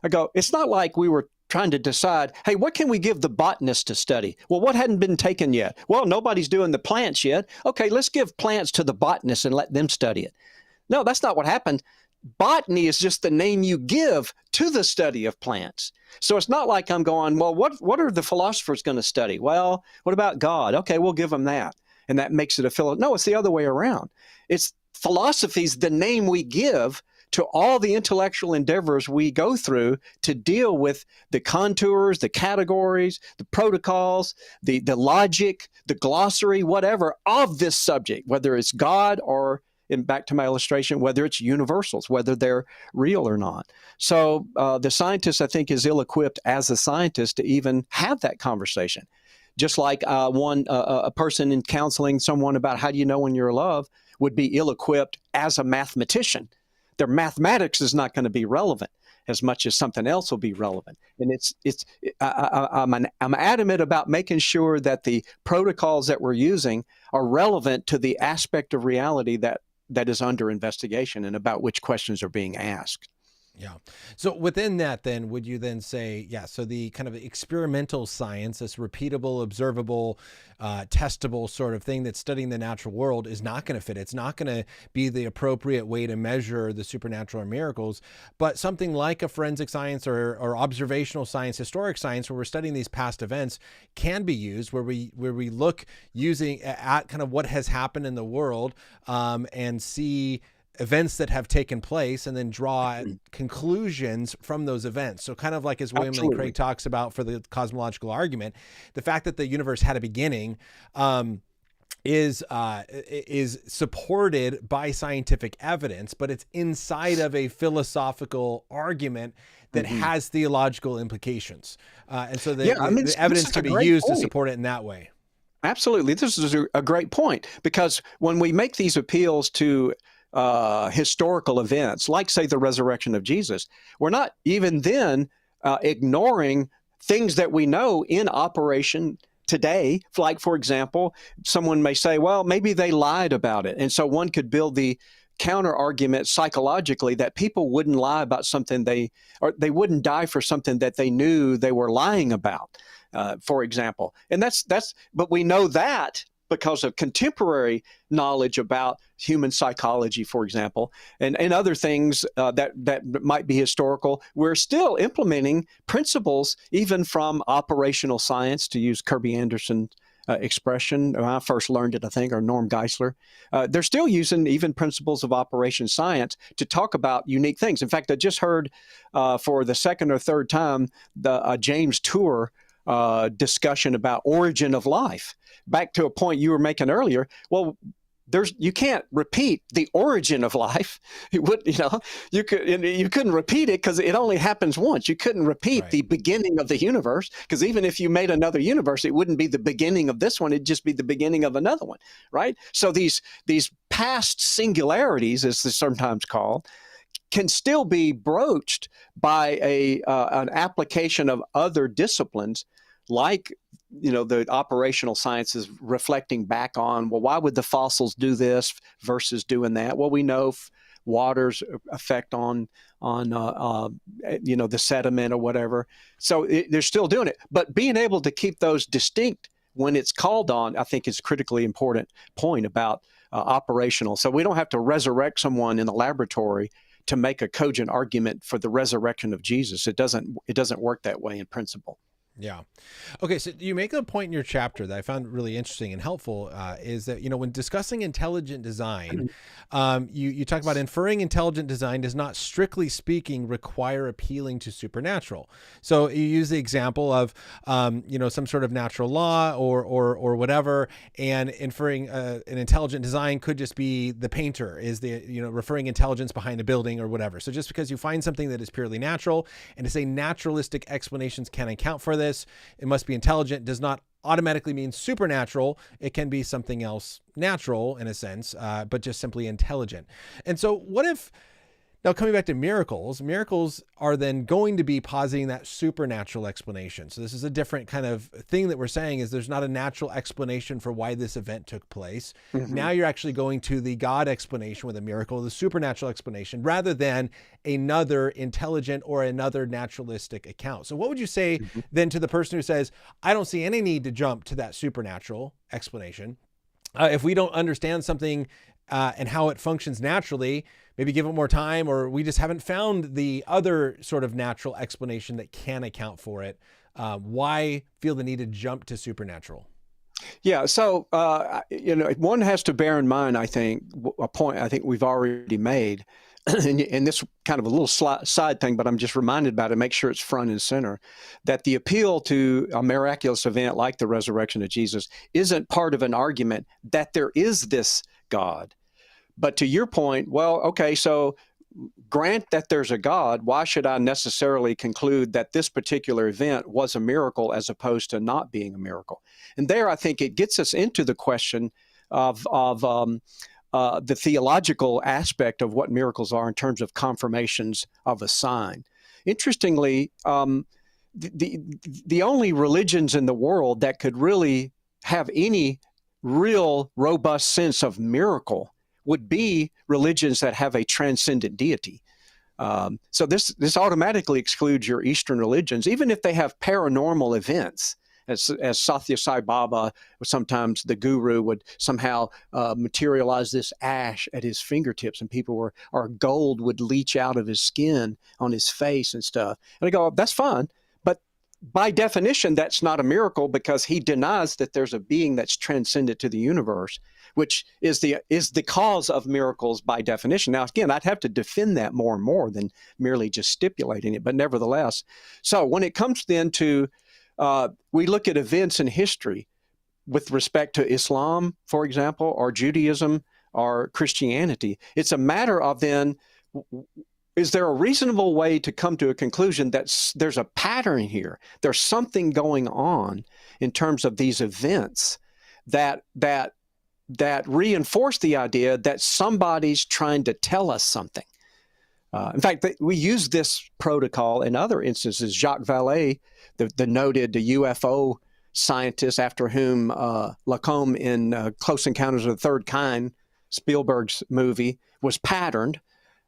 I go, it's not like we were trying to decide, hey, what can we give the botanist to study? Well, what hadn't been taken yet? Well, nobody's doing the plants yet. Okay, let's give plants to the botanists and let them study it. No, that's not what happened. botany is just the name you give to the study of plants. So it's not like I'm going, well, what are the philosophers going to study? Well, what about God? Okay, we'll give them that. And that makes it a philosophy. No, it's the other way around. It's philosophy's the name we give to all the intellectual endeavors we go through to deal with the contours, the categories, the protocols, the logic, the glossary, whatever of this subject, whether it's God or, and back to my illustration, whether it's universals, whether they're real or not. So the scientist, I think, is ill-equipped as a scientist to even have that conversation. Just like a person in counseling someone about how do you know when you're in love would be ill-equipped as a mathematician. Their mathematics is not going to be relevant as much as something else will be relevant. And I'm adamant about making sure that the protocols that we're using are relevant to the aspect of reality that is under investigation and about which questions are being asked. Yeah. So within that, then, would you then say, yeah, so the kind of experimental science, this repeatable, observable, testable sort of thing that's studying the natural world is not going to fit. It's not going to be the appropriate way to measure the supernatural or miracles, but something like a forensic science or observational science, historic science, where we're studying these past events can be used, where we look using at kind of what has happened in the world and see events that have taken place and then draw conclusions from those events. So kind of like as William Lane Craig talks about for the cosmological argument, the fact that the universe had a beginning is supported by scientific evidence, but it's inside of a philosophical argument that has theological implications. And so the evidence can be used to support it in that way. Absolutely. This is a great point, because when we make these appeals to historical events, like, say, the resurrection of Jesus, we're not even then ignoring things that we know in operation today. Like, for example, someone may say, well, maybe they lied about it. And so one could build the counter argument psychologically that people wouldn't lie about something they wouldn't die for something that they knew they were lying about, for example. And but we know that because of contemporary knowledge about human psychology, for example, and other things that might be historical. We're still implementing principles, even from operational science, to use Kirby Anderson's expression. When I first learned it, I think, or Norm Geisler. They're still using even principles of operation science to talk about unique things. In fact, I just heard for the second or third time the James Tour discussion about origin of life. Back to a point you were making earlier. Well, you can't repeat the origin of life. You couldn't repeat it because it only happens once. You couldn't repeat the beginning of the universe, because even if you made another universe, it wouldn't be the beginning of this one. It'd just be the beginning of another one, right? So these past singularities, as they're sometimes called, can still be broached by an application of other disciplines, like the operational sciences, reflecting back on, well, why would the fossils do this versus doing that? Well, we know water's effect on the sediment or whatever. So they're still doing it, but being able to keep those distinct when it's called on, I think, is a critically important point about operational. So we don't have to resurrect someone in the laboratory to make a cogent argument for the resurrection of Jesus. It doesn't work that way in principle. Yeah. Okay. So you make a point in your chapter that I found really interesting and helpful, is that, when discussing intelligent design, you talk about inferring intelligent design does not, strictly speaking, require appealing to supernatural. So you use the example of, some sort of natural law or whatever, and inferring an intelligent design could just be the painter is referring intelligence behind a building or whatever. So just because you find something that is purely natural, and to say naturalistic explanations can account for this, it must be intelligent, does not automatically mean supernatural. It can be something else natural in a sense, but just simply intelligent. And so what if, now coming back to miracles are then going to be positing that supernatural explanation. So this is a different kind of thing that we're saying, is there's not a natural explanation for why this event took place. Now you're actually going to the God explanation with a miracle, the supernatural explanation, rather than another intelligent or another naturalistic account. So what would you say then to the person who says, I don't see any need to jump to that supernatural explanation? If we don't understand something and how it functions naturally, maybe give it more time, or we just haven't found the other sort of natural explanation that can account for it. Why feel the need to jump to supernatural? Yeah, so one has to bear in mind, I think, a point I think we've already made, and this kind of a little side thing, but I'm just reminded about it, make sure it's front and center, that the appeal to a miraculous event like the resurrection of Jesus isn't part of an argument that there is this God. But to your point, well, okay, so grant that there's a God, why should I necessarily conclude that this particular event was a miracle as opposed to not being a miracle? And there, I think it gets us into the question of the theological aspect of what miracles are in terms of confirmations of a sign. Interestingly, the only religions in the world that could really have any real robust sense of miracle would be religions that have a transcendent deity. So this automatically excludes your Eastern religions, even if they have paranormal events. As Satya Sai Baba, sometimes the guru would somehow materialize this ash at his fingertips, and or gold would leach out of his skin on his face and stuff. And I go, that's fine, but by definition, that's not a miracle because he denies that there's a being that's transcendent to the universe, which is the cause of miracles by definition. Now, again, I'd have to defend that more and more than merely just stipulating it, but nevertheless. So when it comes then to we look at events in history with respect to Islam, for example, or Judaism or Christianity. It's a matter of then, is there a reasonable way to come to a conclusion that there's a pattern here? There's something going on in terms of these events that reinforce the idea that somebody's trying to tell us something. In fact, we use this protocol in other instances. Jacques Vallée, the noted UFO scientist after whom Lacombe in Close Encounters of the Third Kind, Spielberg's movie, was patterned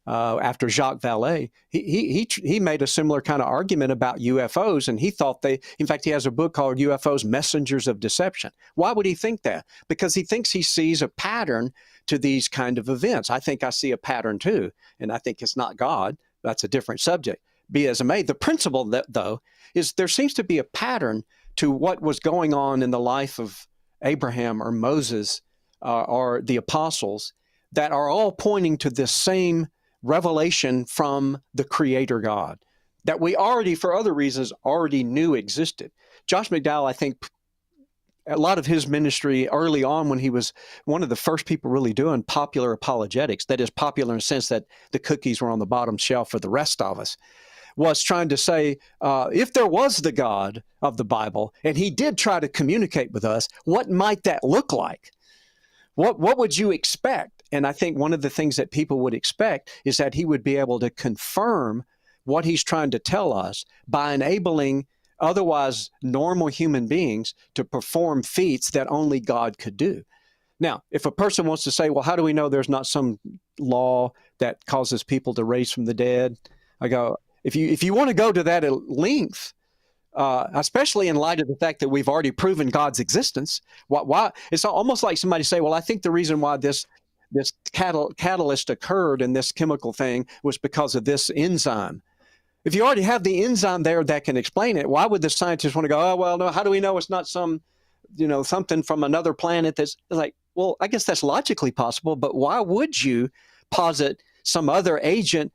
after Jacques Vallée. He made a similar kind of argument about UFOs, and he thought in fact, he has a book called UFOs, Messengers of Deception. Why would he think that? Because he thinks he sees a pattern to these kind of events. I think I see a pattern too, and I think it's not God. That's a different subject. Be as it may, the principle, though, is there seems to be a pattern to what was going on in the life of Abraham or Moses or the apostles that are all pointing to this same revelation from the Creator God that we already, for other reasons, already knew existed. Josh McDowell, I think, a lot of his ministry early on when he was one of the first people really doing popular apologetics, that is popular in the sense that the cookies were on the bottom shelf for the rest of us, was trying to say, if there was the God of the Bible, and he did try to communicate with us, what might that look like? What would you expect? And I think one of the things that people would expect is that he would be able to confirm what he's trying to tell us by enabling otherwise normal human beings to perform feats that only God could do. Now, if a person wants to say, well, how do we know there's not some law that causes people to raise from the dead? I go, if you want to go to that at length, especially in light of the fact that we've already proven God's existence, why it's almost like somebody say, well, I think the reason why this catalyst occurred in this chemical thing was because of this enzyme. If you already have the enzyme there that can explain it, why would the scientists want to go, oh, well, no, how do we know it's not some, something from another planet that's like, well, I guess that's logically possible, but why would you posit some other agent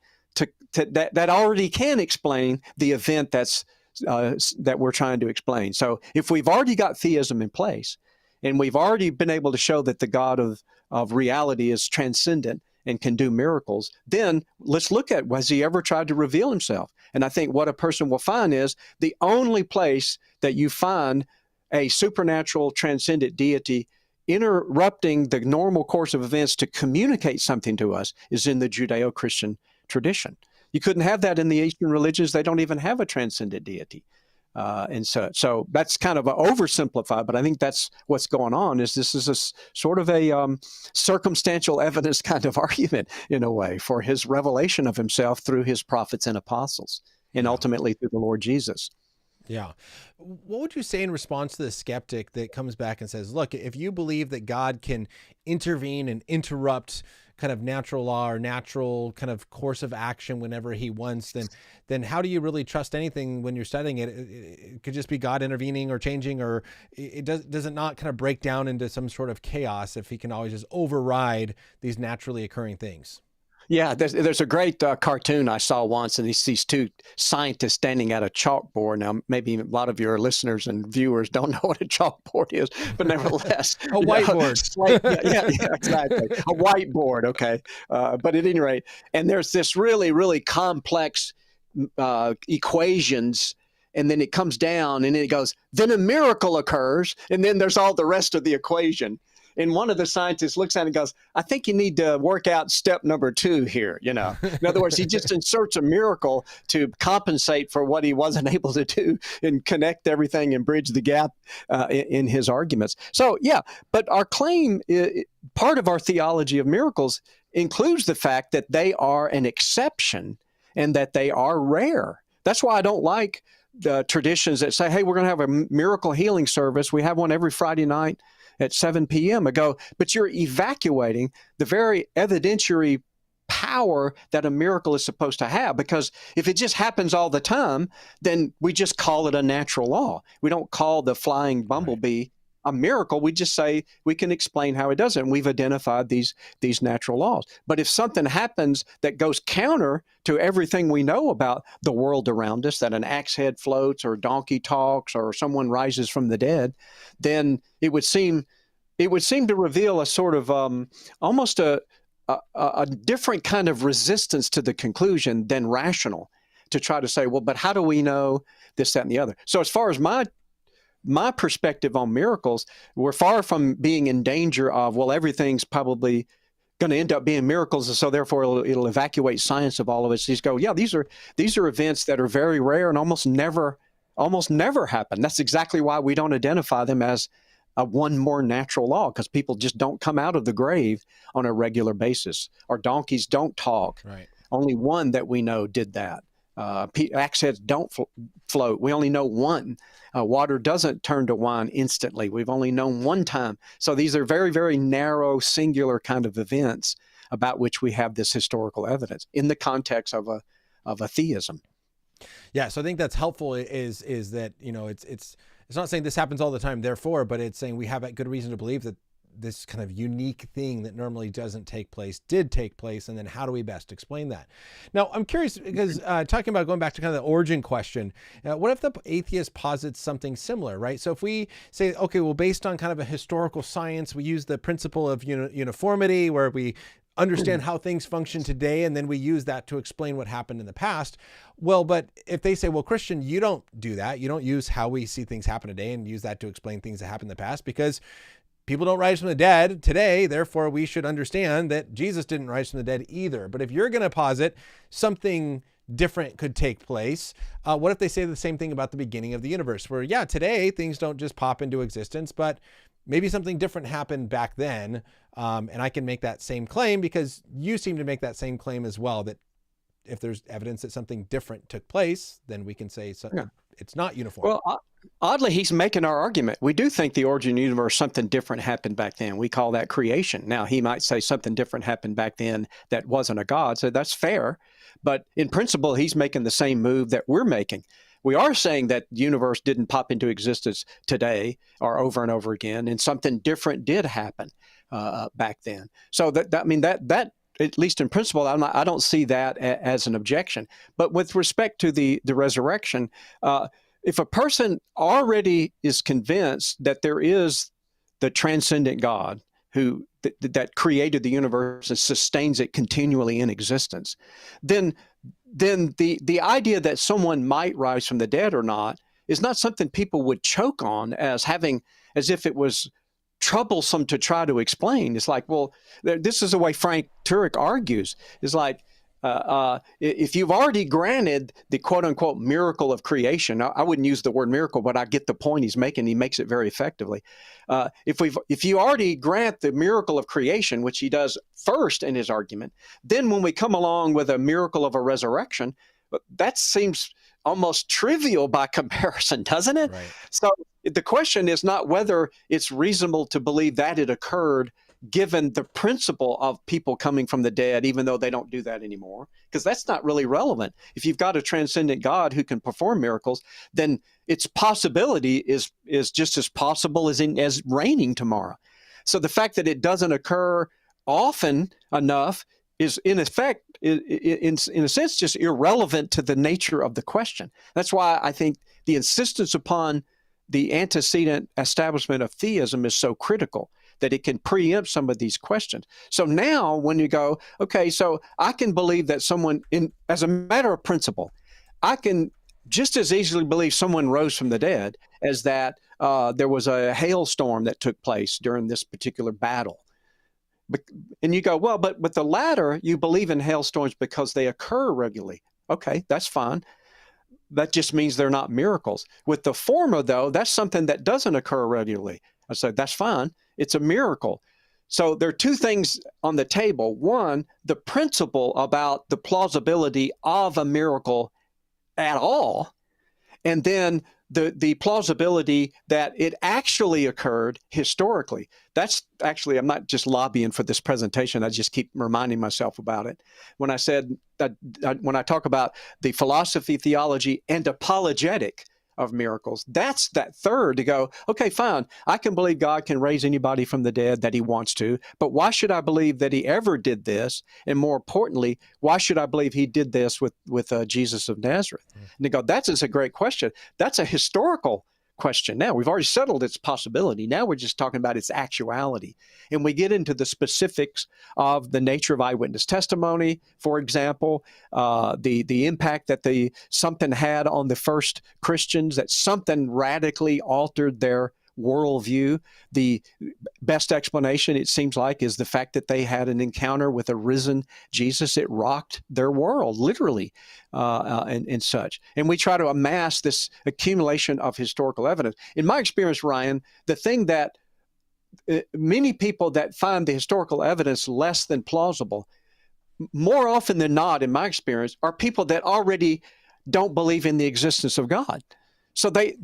that already can explain the event that we're trying to explain? So if we've already got theism in place, and we've already been able to show that the God of reality is transcendent and can do miracles, then let's look at, has he ever tried to reveal himself? And I think what a person will find is the only place that you find a supernatural transcendent deity interrupting the normal course of events to communicate something to us is in the Judeo-Christian tradition. You couldn't have that in the Eastern religions. They don't even have a transcendent deity. And so that's kind of an oversimplified, but I think that's what's going on. This is a sort of a circumstantial evidence kind of argument in a way for his revelation of himself through his prophets and apostles, and ultimately through the Lord Jesus. Yeah. What would you say in response to the skeptic that comes back and says, look, if you believe that God can intervene and interrupt kind of natural law or natural kind of course of action whenever he wants, then how do you really trust anything when you're studying it? It could just be God intervening or changing, or does it not kind of break down into some sort of chaos if he can always just override these naturally occurring things? Yeah, there's a great cartoon I saw once, and these two scientists standing at a chalkboard. Now, maybe a lot of your listeners and viewers don't know what a chalkboard is, but nevertheless, A whiteboard. Yeah, exactly, a whiteboard. Okay, but at any rate, and there's this really, really complex equations. And then it comes down and it goes, then a miracle occurs. And then there's all the rest of the equation. And one of the scientists looks at it and goes, I think you need to work out step number 2 here. In other words, he just inserts a miracle to compensate for what he wasn't able to do and connect everything and bridge the gap in his arguments. So, yeah, but our claim, part of our theology of miracles includes the fact that they are an exception and that they are rare. That's why I don't like the traditions that say, hey, we're going to have a miracle healing service. We have one every Friday night at 7 p.m. ago, but you're evacuating the very evidentiary power that a miracle is supposed to have. Because if it just happens all the time, then we just call it a natural law. We don't call the flying bumblebee a miracle. We just say we can explain how it does it. And we've identified these natural laws. But if something happens that goes counter to everything we know about the world around us, that an axe head floats or a donkey talks or someone rises from the dead, then it would seem to reveal a sort of almost a different kind of resistance to the conclusion than rational, to try to say, well, but how do we know this, that, and the other? So as far as my perspective on miracles, we're far from being in danger of, well, everything's probably going to end up being miracles, and so therefore it'll evacuate science of all of it. These go, yeah, these are events that are very rare and almost never happen. That's exactly why we don't identify them as a one more natural law, because people just don't come out of the grave on a regular basis, or donkeys don't talk. Right. Only one that we know did that. Axe heads don't float. We only know one. Water doesn't turn to wine instantly. We've only known one time. So these are very, very narrow, singular kind of events about which we have this historical evidence in the context of a theism. Yeah, so I think that's helpful. Is that it's not saying this happens all the time, therefore, but it's saying we have a good reason to believe that this kind of unique thing that normally doesn't take place did take place, and then how do we best explain that? Now, I'm curious, because talking about going back to kind of the origin question, what if the atheist posits something similar, right? So if we say, okay, well, based on kind of a historical science, we use the principle of uniformity, where we understand how things function today, and then we use that to explain what happened in the past. Well, but if they say, well, Christian, you don't do that. You don't use how we see things happen today and use that to explain things that happened in the past, because people don't rise from the dead today. Therefore, we should understand that Jesus didn't rise from the dead either. But if you're going to posit something different could take place, what if they say the same thing about the beginning of the universe, where, yeah, today things don't just pop into existence, but maybe something different happened back then. And I can make that same claim because you seem to make that same claim as well, that if there's evidence that something different took place, then we can say it's not uniform. Well, oddly, he's making our argument. We do think the origin of the universe, something different happened back then. We call that creation. Now, he might say something different happened back then that wasn't a God, so that's fair. But in principle, he's making the same move that we're making. We are saying that the universe didn't pop into existence today or over and over again, and something different did happen back then. So that at least in principle, I don't see that as an objection. But with respect to the resurrection, if a person already is convinced that there is the transcendent God who that created the universe and sustains it continually in existence, then the idea that someone might rise from the dead or not is not something people would choke on as if it was troublesome to try to explain. It's like, well, this is the way Frank Turek argues. It's like, if you've already granted the quote unquote miracle of creation, I wouldn't use the word miracle, but I get the point he's making. He makes it very effectively. If you already grant the miracle of creation, which he does first in his argument, then when we come along with a miracle of a resurrection, that seems almost trivial by comparison, doesn't it? Right. So the question is not whether it's reasonable to believe that it occurred given the principle of people coming from the dead, even though they don't do that anymore, because that's not really relevant. If you've got a transcendent God who can perform miracles, then its possibility is just as possible as raining tomorrow. So the fact that it doesn't occur often enough is in effect, in a sense, just irrelevant to the nature of the question. That's why I think the insistence upon the antecedent establishment of theism is so critical, that it can preempt some of these questions. So now when you go, okay, so I can believe that someone, as a matter of principle, I can just as easily believe someone rose from the dead as that there was a hailstorm that took place during this particular battle. And you go, well, but with the latter, you believe in hailstorms because they occur regularly. Okay, that's fine. That just means they're not miracles. With the former, though, that's something that doesn't occur regularly. I said, that's fine. It's a miracle. So there are two things on the table. One, the principle about the plausibility of a miracle at all, and then the plausibility that it actually occurred historically. That's actually, I'm not just lobbying for this presentation. I just keep reminding myself about it. When I said that, when I talk about the philosophy, theology, and apologetic of miracles, that's that third to go, okay, fine. I can believe God can raise anybody from the dead that he wants to, but why should I believe that he ever did this? And more importantly, why should I believe he did this with Jesus of Nazareth? And they go, that's a great question. That's a historical question. Now we've already settled its possibility. Now we're just talking about its actuality. And we get into the specifics of the nature of eyewitness testimony, for example, the impact that something had on the first Christians, that something radically altered their worldview. The best explanation, it seems like, is the fact that they had an encounter with a risen Jesus. It rocked their world, literally, and such. And we try to amass this accumulation of historical evidence. In my experience, Ryan, the thing that many people that find the historical evidence less than plausible, more often than not, in my experience, are people that already don't believe in the existence of God. So they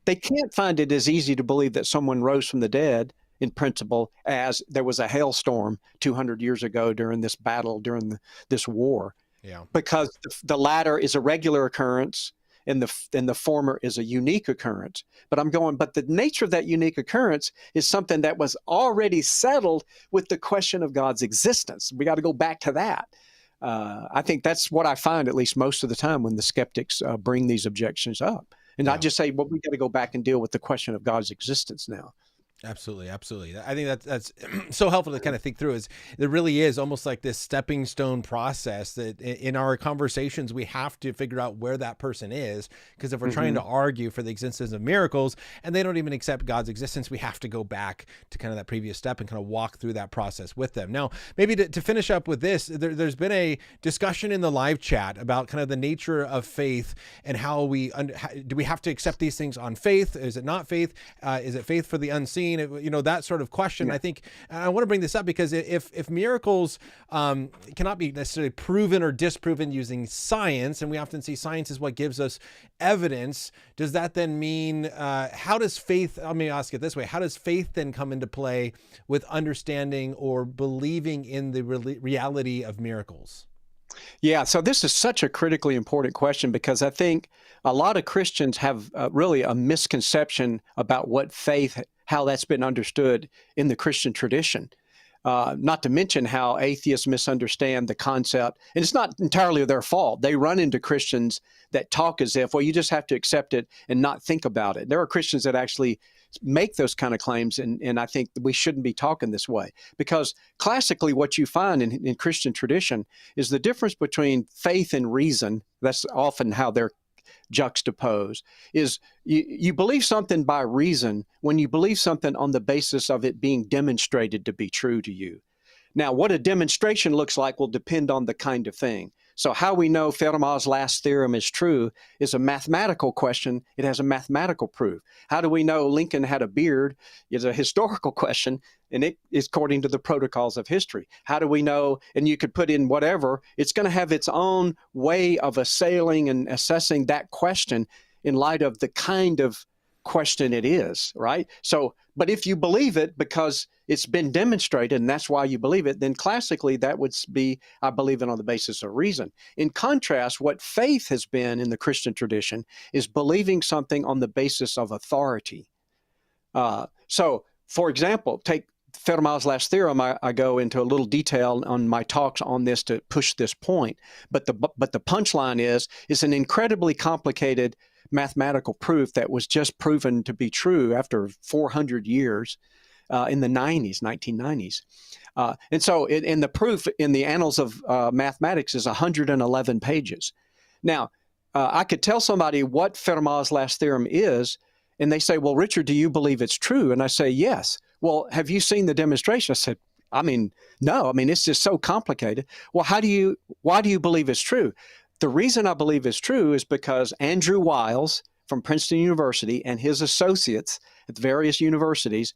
can't find it as easy to believe that someone rose from the dead in principle as there was a hailstorm 200 years ago during this battle, during this war. Yeah. Because the latter is a regular occurrence and the former is a unique occurrence. But the nature of that unique occurrence is something that was already settled with the question of God's existence. We got to go back to that. I think that's what I find, at least most of the time, when the skeptics bring these objections up. And I just say, well, we got to go back and deal with the question of God's existence now. Absolutely. I think that's so helpful to kind of think through. Is there really is almost like this stepping stone process that in our conversations we have to figure out where that person is, because if we're trying to argue for the existence of miracles and they don't even accept God's existence, we have to go back to kind of that previous step and kind of walk through that process with them. Now, maybe to finish up with this, there's been a discussion in the live chat about kind of the nature of faith and how do we have to accept these things on faith? Is it not faith? Is it faith for the unseen? That sort of question. Yeah. I think I want to bring this up because if miracles cannot be necessarily proven or disproven using science, and we often see science is what gives us evidence, does that then mean, how does faith, let me ask it this way, how does faith then come into play with understanding or believing in the reality of miracles? Yeah, so this is such a critically important question, because I think a lot of Christians have really a misconception about what faith, how that's been understood in the Christian tradition. Not to mention how atheists misunderstand the concept. And it's not entirely their fault. They run into Christians that talk as if, well, you just have to accept it and not think about it. There are Christians that actually make those kind of claims, and I think we shouldn't be talking this way. Because classically what you find in Christian tradition is the difference between faith and reason. That's often how they're juxtaposed, is you believe something by reason when you believe something on the basis of it being demonstrated to be true to you. Now, what a demonstration looks like will depend on the kind of thing. So how we know Fermat's last theorem is true is a mathematical question. It has a mathematical proof. How do we know Lincoln had a beard is a historical question, and it is according to the protocols of history. How do we know, and you could put in whatever, it's going to have its own way of assailing and assessing that question in light of the kind of question it is, right? So, but if you believe it because it's been demonstrated and that's why you believe it, then classically that would be, I believe it on the basis of reason. In contrast, what faith has been in the Christian tradition is believing something on the basis of authority. So, for example, take Fermat's last theorem. I go into a little detail on my talks on this to push this point, but the punchline is it's an incredibly complicated mathematical proof that was just proven to be true after 400 years in the 1990s. And so in the proof in the Annals of Mathematics is 111 pages. Now, I could tell somebody what Fermat's last theorem is, and they say, well, Richard, do you believe it's true? And I say, yes. Well, have you seen the demonstration? I said, no. It's just so complicated. Well, why do you believe it's true? The reason I believe it's true is because Andrew Wiles from Princeton University and his associates at various universities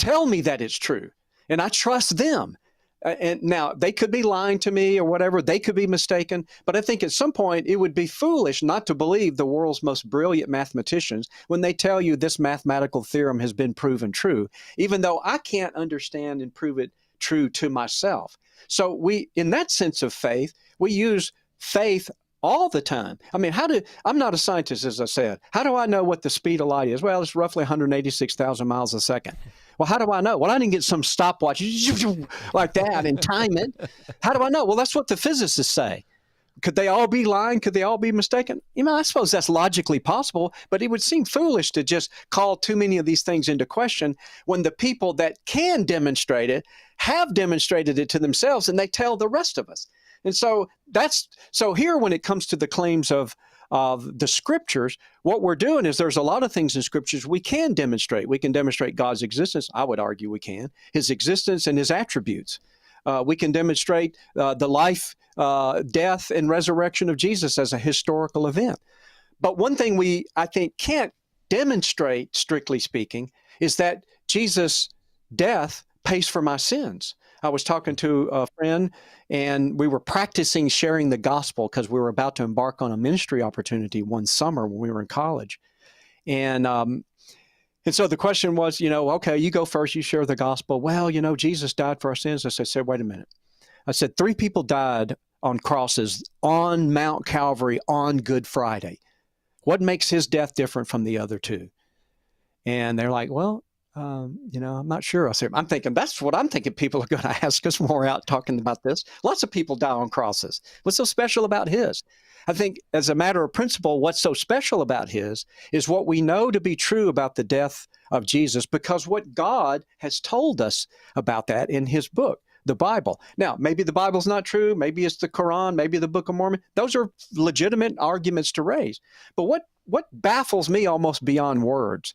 tell me that it's true, and I trust them. And now they could be lying to me or whatever. They could be mistaken. But I think at some point it would be foolish not to believe the world's most brilliant mathematicians when they tell you this mathematical theorem has been proven true, even though I can't understand and prove it true to myself. So we, in that sense of faith, we use faith all the time. I'm not a scientist, as I said. How do I know what the speed of light is? Well, it's roughly 186,000 miles a second. Well, how do I know? Well, I didn't get some stopwatch like that and time it. How do I know? Well, that's what the physicists say. Could they all be lying? Could they all be mistaken? I suppose that's logically possible, but it would seem foolish to just call too many of these things into question when the people that can demonstrate it have demonstrated it to themselves and they tell the rest of us. And so here when it comes to the claims of the scriptures, what we're doing is there's a lot of things in scriptures we can demonstrate. We can demonstrate God's existence. I would argue we can. His existence and his attributes. We can demonstrate the life, death, and resurrection of Jesus as a historical event. But one thing I think, can't demonstrate, strictly speaking, is that Jesus' death pays for my sins. I was talking to a friend, and we were practicing sharing the gospel because we were about to embark on a ministry opportunity one summer when we were in college. And so the question was, okay, you go first, you share the gospel. Well, Jesus died for our sins. I said, wait a minute. I said, 3 people died on crosses on Mount Calvary on Good Friday. What makes his death different from the other 2? And they're like, well, I'm not sure. I said, that's what I'm thinking people are going to ask us when we're out talking about this. Lots of people die on crosses. What's so special about his? I think as a matter of principle, what's so special about his is what we know to be true about the death of Jesus, because what God has told us about that in his book, the Bible. Now, maybe the Bible's not true. Maybe it's the Quran, maybe the Book of Mormon. Those are legitimate arguments to raise. But what baffles me almost beyond words,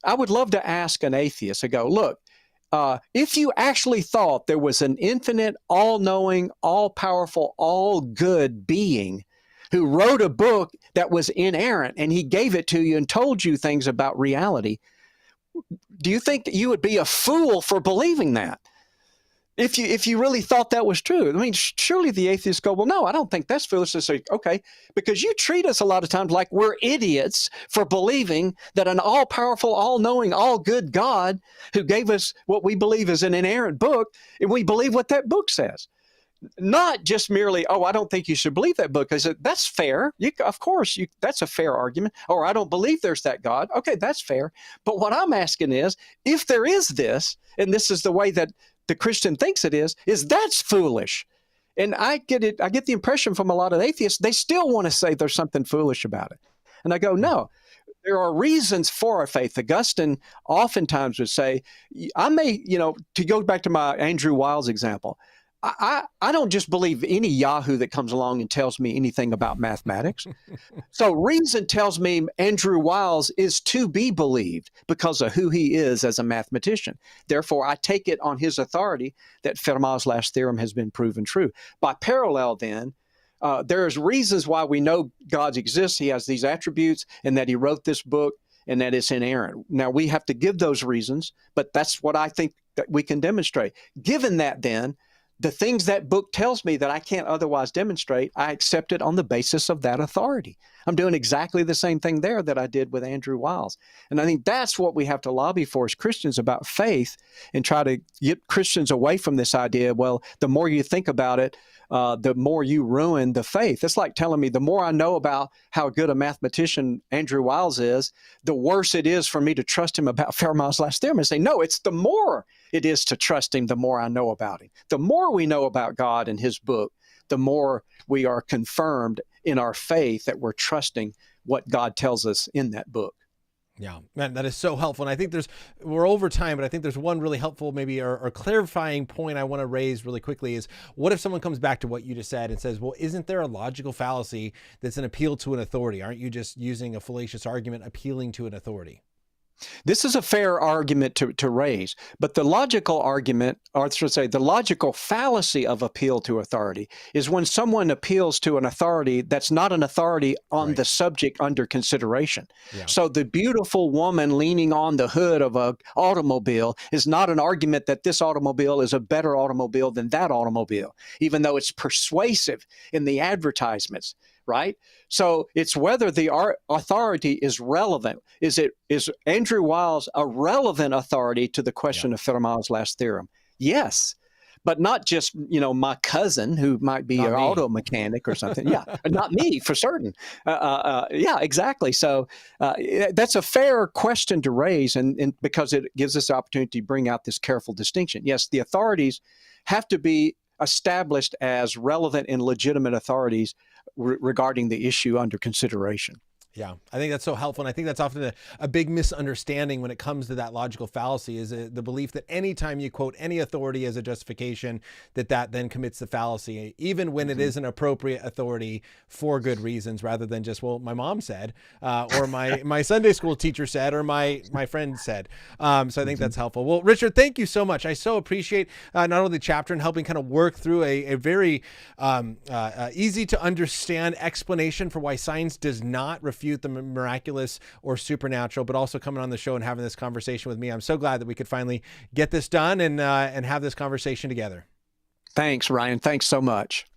I would love to ask an atheist, I go, look, if you actually thought there was an infinite, all-knowing, all-powerful, all-good being who wrote a book that was inerrant and he gave it to you and told you things about reality, do you think that you would be a fool for believing that? If you really thought that was true? Surely the atheists go, well, no, I don't think that's foolish. They say, okay, because you treat us a lot of times like we're idiots for believing that an all-powerful, all-knowing, all-good God who gave us what we believe is an inerrant book, and we believe what that book says. Not just merely, I don't think you should believe that book. I said, that's fair. Of course, that's a fair argument. Or I don't believe there's that God. Okay, that's fair. But what I'm asking is, if there is this, and this is the way that the Christian thinks it is that's foolish. And I get the impression from a lot of atheists, they still want to say there's something foolish about it. And I go, no, there are reasons for our faith. Augustine oftentimes would say, to go back to my Andrew Wiles example, I don't just believe any Yahoo that comes along and tells me anything about mathematics. So reason tells me Andrew Wiles is to be believed because of who he is as a mathematician. Therefore, I take it on his authority that Fermat's last theorem has been proven true. By parallel, then, there's reasons why we know God exists. He has these attributes, and that he wrote this book, and that it's inerrant. Now, we have to give those reasons, but that's what I think that we can demonstrate. Given that, then, the things that book tells me that I can't otherwise demonstrate, I accept it on the basis of that authority. I'm doing exactly the same thing there that I did with Andrew Wiles. And I think that's what we have to lobby for as Christians about faith, and try to get Christians away from this idea, well, the more you think about it, the more you ruin the faith. It's like telling me the more I know about how good a mathematician Andrew Wiles is, the worse it is for me to trust him about Fermat's last theorem. And say, no, it's the more it is to trust him, the more I know about him. The more we know about God and his book, the more we are confirmed in our faith that we're trusting what God tells us in that book. Yeah, man, that is so helpful. And I think we're over time, but I think there's one really helpful maybe or clarifying point I want to raise really quickly is, what if someone comes back to what you just said and says, well, isn't there a logical fallacy that's an appeal to an authority? Aren't you just using a fallacious argument appealing to an authority? This is a fair argument to raise, but the logical argument, or I should say the logical fallacy of appeal to authority, is when someone appeals to an authority that's not an authority on the subject under consideration. Yeah. So the beautiful woman leaning on the hood of an automobile is not an argument that this automobile is a better automobile than that automobile, even though it's persuasive in the advertisements. Right? So it's whether the authority is relevant. Is Andrew Wiles a relevant authority to the question of Fermat's last theorem? Yes, but not just, my cousin who might be an auto mechanic or something. Yeah, not me for certain. Yeah, exactly. So that's a fair question to raise, and because it gives us the opportunity to bring out this careful distinction. Yes, the authorities have to be established as relevant and legitimate authorities regarding the issue under consideration. Yeah, I think that's so helpful. And I think that's often a big misunderstanding when it comes to that logical fallacy, is the belief that anytime you quote any authority as a justification, that then commits the fallacy, even when it is an appropriate authority for good reasons, rather than just, well, my mom said, or my Sunday school teacher said, or my friend said. So I think that's helpful. Well, Richard, thank you so much. I so appreciate not only the chapter and helping kind of work through a very easy to understand explanation for why science does not refute the miraculous or supernatural, but also coming on the show and having this conversation with me. I'm so glad that we could finally get this done and have this conversation together. Thanks, Ryan. Thanks so much.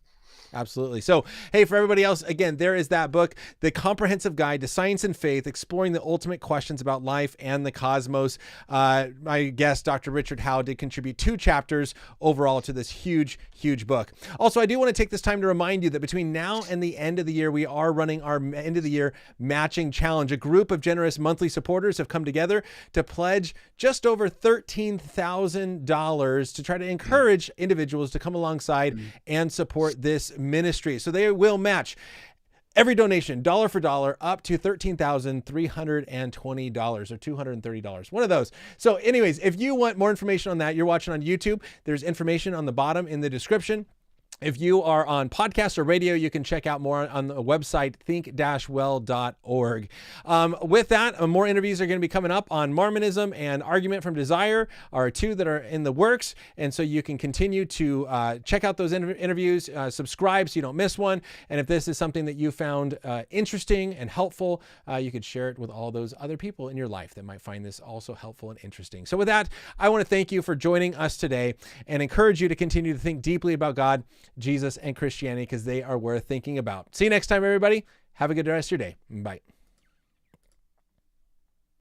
Absolutely. So, hey, for everybody else, again, there is that book, The Comprehensive Guide to Science and Faith, exploring the ultimate questions about life and the cosmos. My guest, Dr. Richard Howe, did contribute 2 chapters overall to this huge, huge book. Also, I do want to take this time to remind you that between now and the end of the year, we are running our end of the year matching challenge. A group of generous monthly supporters have come together to pledge just over $13,000 to try to encourage individuals to come alongside and support this ministry. So they will match every donation, dollar for dollar, up to $13,320 or $230. One of those. So anyways, if you want more information on that, you're watching on YouTube, there's information on the bottom in the description. If you are on podcast or radio, you can check out more on the website, think-well.org. With that, more interviews are going to be coming up on Mormonism and Argument from Desire, are 2 that are in the works. And so you can continue to check out those interviews, subscribe so you don't miss one. And if this is something that you found interesting and helpful, you could share it with all those other people in your life that might find this also helpful and interesting. So with that, I want to thank you for joining us today and encourage you to continue to think deeply about God, Jesus, and Christianity, because they are worth thinking about. See you next time, everybody. Have a good rest of your day. Bye.